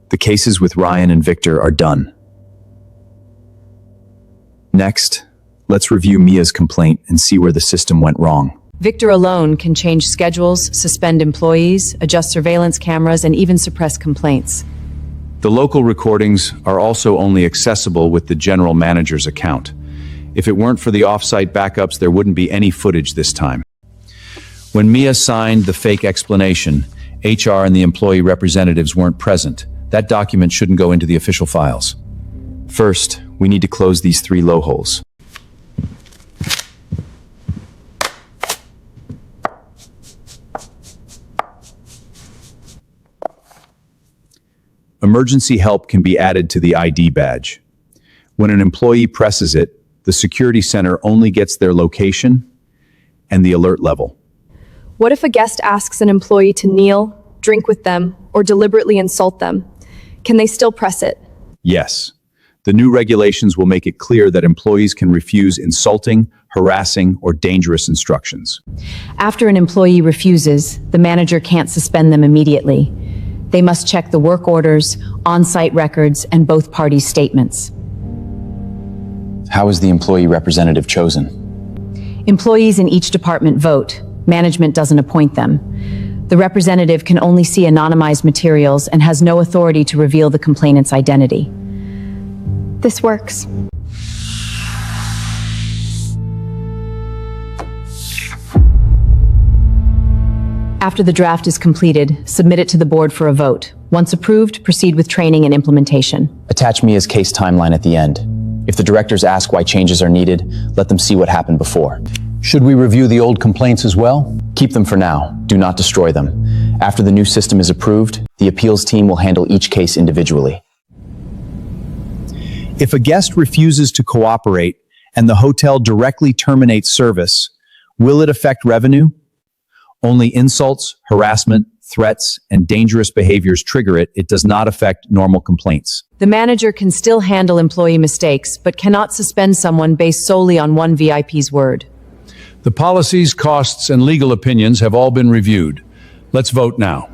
The cases with Ryan and Victor are done. Next, let's review Mia's complaint and see where the system went wrong. Victor alone can change schedules, suspend employees, adjust surveillance cameras, and even suppress complaints. The local recordings are also only accessible with the general manager's account. If it weren't for the off-site backups, there wouldn't be any footage this time. When Mia signed the fake explanation, HR and the employee representatives weren't present. That document shouldn't go into the official files. First, we need to close these 3 low holes. Emergency help can be added to the ID badge. When an employee presses it, the security center only gets their location and the alert level. What if a guest asks an employee to kneel, drink with them, or deliberately insult them? Can they still press it? Yes. The new regulations will make it clear that employees can refuse insulting, harassing, or dangerous instructions. After an employee refuses, the manager can't suspend them immediately. They must check the work orders, on-site records, and both parties' statements. How is the employee representative chosen? Employees in each department vote. Management doesn't appoint them. The representative can only see anonymized materials and has no authority to reveal the complainant's identity. This works. After the draft is completed, submit it to the board for a vote. Once approved, proceed with training and implementation. Attach Mia's case timeline at the end. If the directors ask why changes are needed, let them see what happened before. Should we review the old complaints as well? Keep them for now. Do not destroy them. After the new system is approved, the appeals team will handle each case individually. If a guest refuses to cooperate and the hotel directly terminates service, will it affect revenue? Only insults, harassment, threats, and dangerous behaviors trigger it. It does not affect normal complaints. The manager can still handle employee mistakes, but cannot suspend someone based solely on one VIP's word. The policies, costs, and legal opinions have all been reviewed. Let's vote now.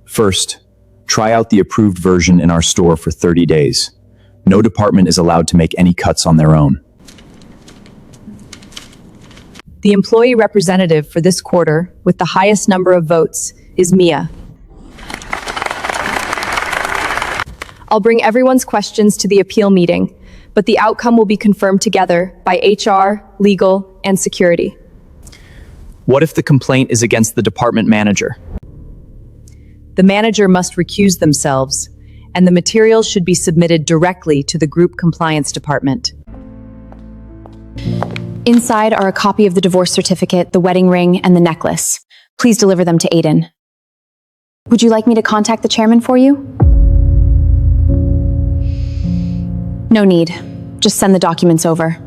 First, try out the approved version in our store for 30 days. No department is allowed to make any cuts on their own. The employee representative for this quarter, with the highest number of votes, is Mia. I'll bring everyone's questions to the appeal meeting, but the outcome will be confirmed together by HR, legal, and security. What if the complaint is against the department manager? The manager must recuse themselves, and the materials should be submitted directly to the group compliance department. Inside are a copy of the divorce certificate, the wedding ring, and the necklace. Please deliver them to Aiden. Would you like me to contact the chairman for you? No need. Just send the documents over.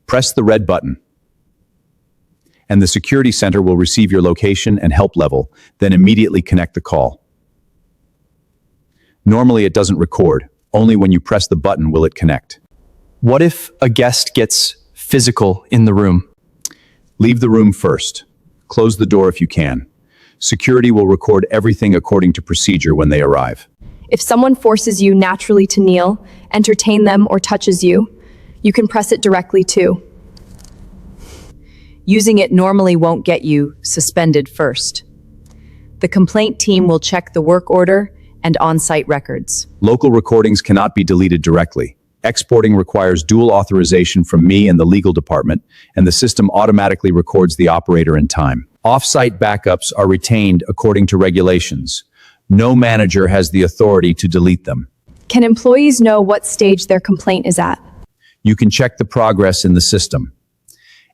Press the red button, and the security center will receive your location and help level, then immediately connect the call. Normally it doesn't record. Only when you press the button will it connect. What if a guest gets physical in the room? Leave the room first. Close the door if you can. Security will record everything according to procedure when they arrive. If someone forces you naturally to kneel, entertain them, or touches you, you can press it directly too. Using it normally won't get you suspended first. The complaint team will check the work order and on-site records. Local recordings cannot be deleted directly. Exporting requires dual authorization from me and the legal department, and the system automatically records the operator in time. Off-site backups are retained according to regulations. No manager has the authority to delete them. Can employees know what stage their complaint is at? You can check the progress in the system.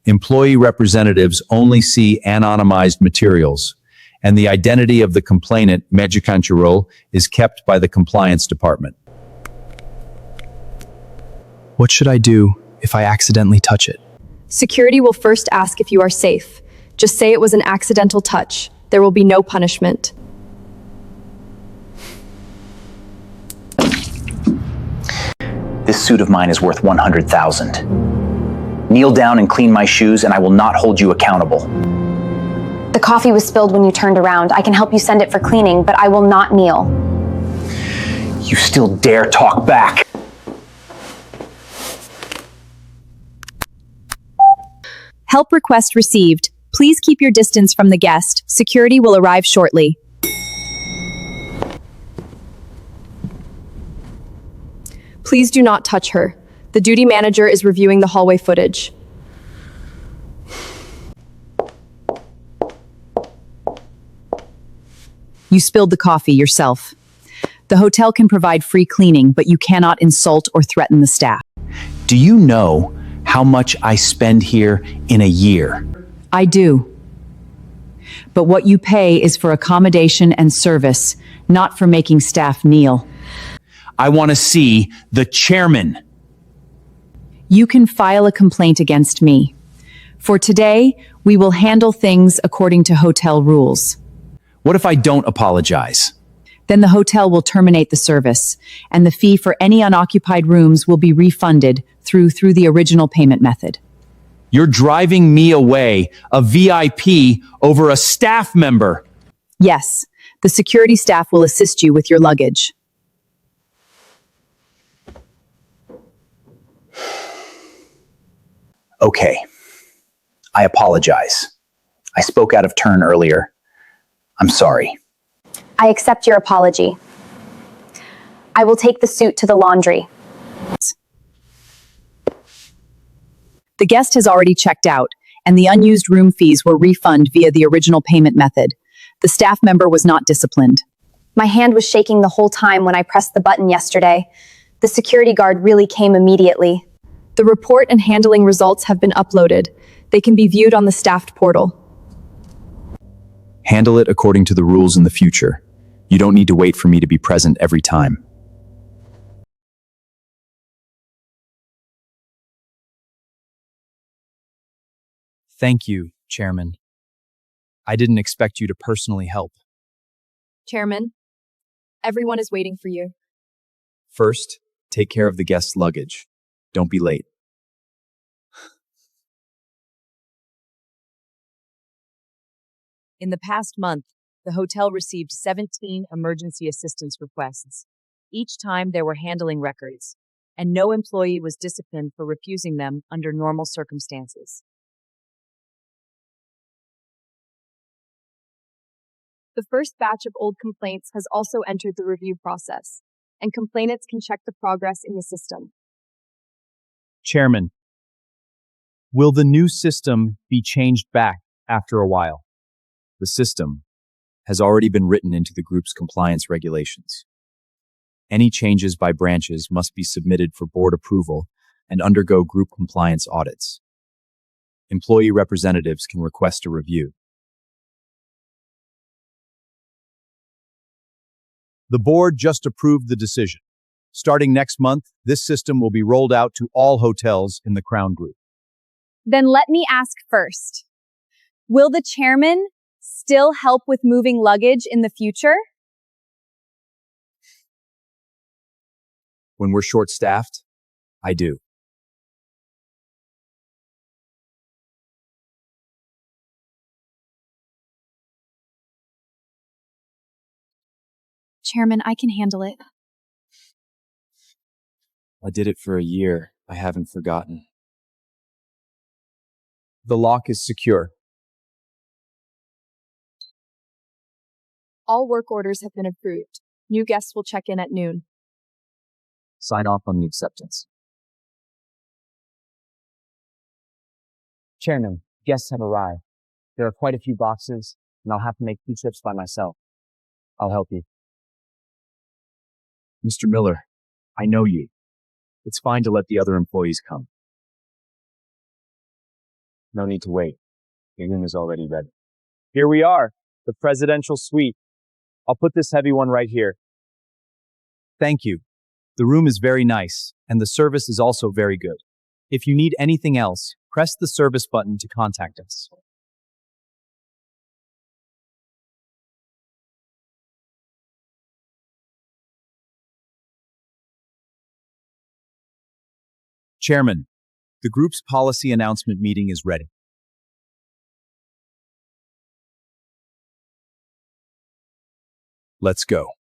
Employee representatives only see anonymized materials, and the identity of the complainant, medyo is kept by the compliance department. What should I do if I accidentally touch it? Security will first ask if you are safe. Just say it was an accidental touch. There will be no punishment. This suit of mine is worth 100,000. Kneel down and clean my shoes, and I will not hold you accountable. The coffee was spilled when you turned around. I can help you send it for cleaning, but I will not kneel. You still dare talk back? Help request received. Please keep your distance from the guest. Security will arrive shortly. Please do not touch her. The duty manager is reviewing the hallway footage. You spilled the coffee yourself. The hotel can provide free cleaning, but you cannot insult or threaten the staff. Do you know how much I spend here in a year? I do. But what you pay is for accommodation and service, not for making staff kneel. I want to see the chairman. You can file a complaint against me. For today, we will handle things according to hotel rules. What if I don't apologize? Then the hotel will terminate the service, and the fee for any unoccupied rooms will be refunded through the original payment method. You're driving me away, a VIP, over a staff member. Yes, the security staff will assist you with your luggage. Okay. I apologize. I spoke out of turn earlier. I'm sorry. I accept your apology. I will take the suit to the laundry. The guest has already checked out, and the unused room fees were refunded via the original payment method. The staff member was not disciplined. My hand was shaking the whole time when I pressed the button yesterday. The security guard really came immediately. The report and handling results have been uploaded. They can be viewed on the staffed portal. Handle it according to the rules in the future. You don't need to wait for me to be present every time. Thank you, Chairman. I didn't expect you to personally help. Chairman, everyone is waiting for you. First, take care of the guest's luggage. Don't be late. In the past month, the hotel received 17 emergency assistance requests. Each time there were handling records, and no employee was disciplined for refusing them under normal circumstances. The first batch of old complaints has also entered the review process, and complainants can check the progress in the system. Chairman, will the new system be changed back after a while? The system has already been written into the group's compliance regulations. Any changes by branches must be submitted for board approval and undergo group compliance audits. Employee representatives can request a review. The board just approved the decision. Starting next month, this system will be rolled out to all hotels in the Crown Group. Then let me ask first. Will the chairman still help with moving luggage in the future? When we're short-staffed, I do. Chairman, I can handle it. I did it for a year. I haven't forgotten. The lock is secure. All work orders have been approved. New guests will check in at noon. Sign off on the acceptance. Chairman, guests have arrived. There are quite a few boxes, and I'll have to make 2 trips by myself. I'll help you. Mr. Miller, I know you. It's fine to let the other employees come. No need to wait. Your room is already ready. Here we are, the presidential suite. I'll put this heavy one right here. Thank you. The room is very nice, and the service is also very good. If you need anything else, press the service button to contact us. Chairman, the group's policy announcement meeting is ready. Let's go.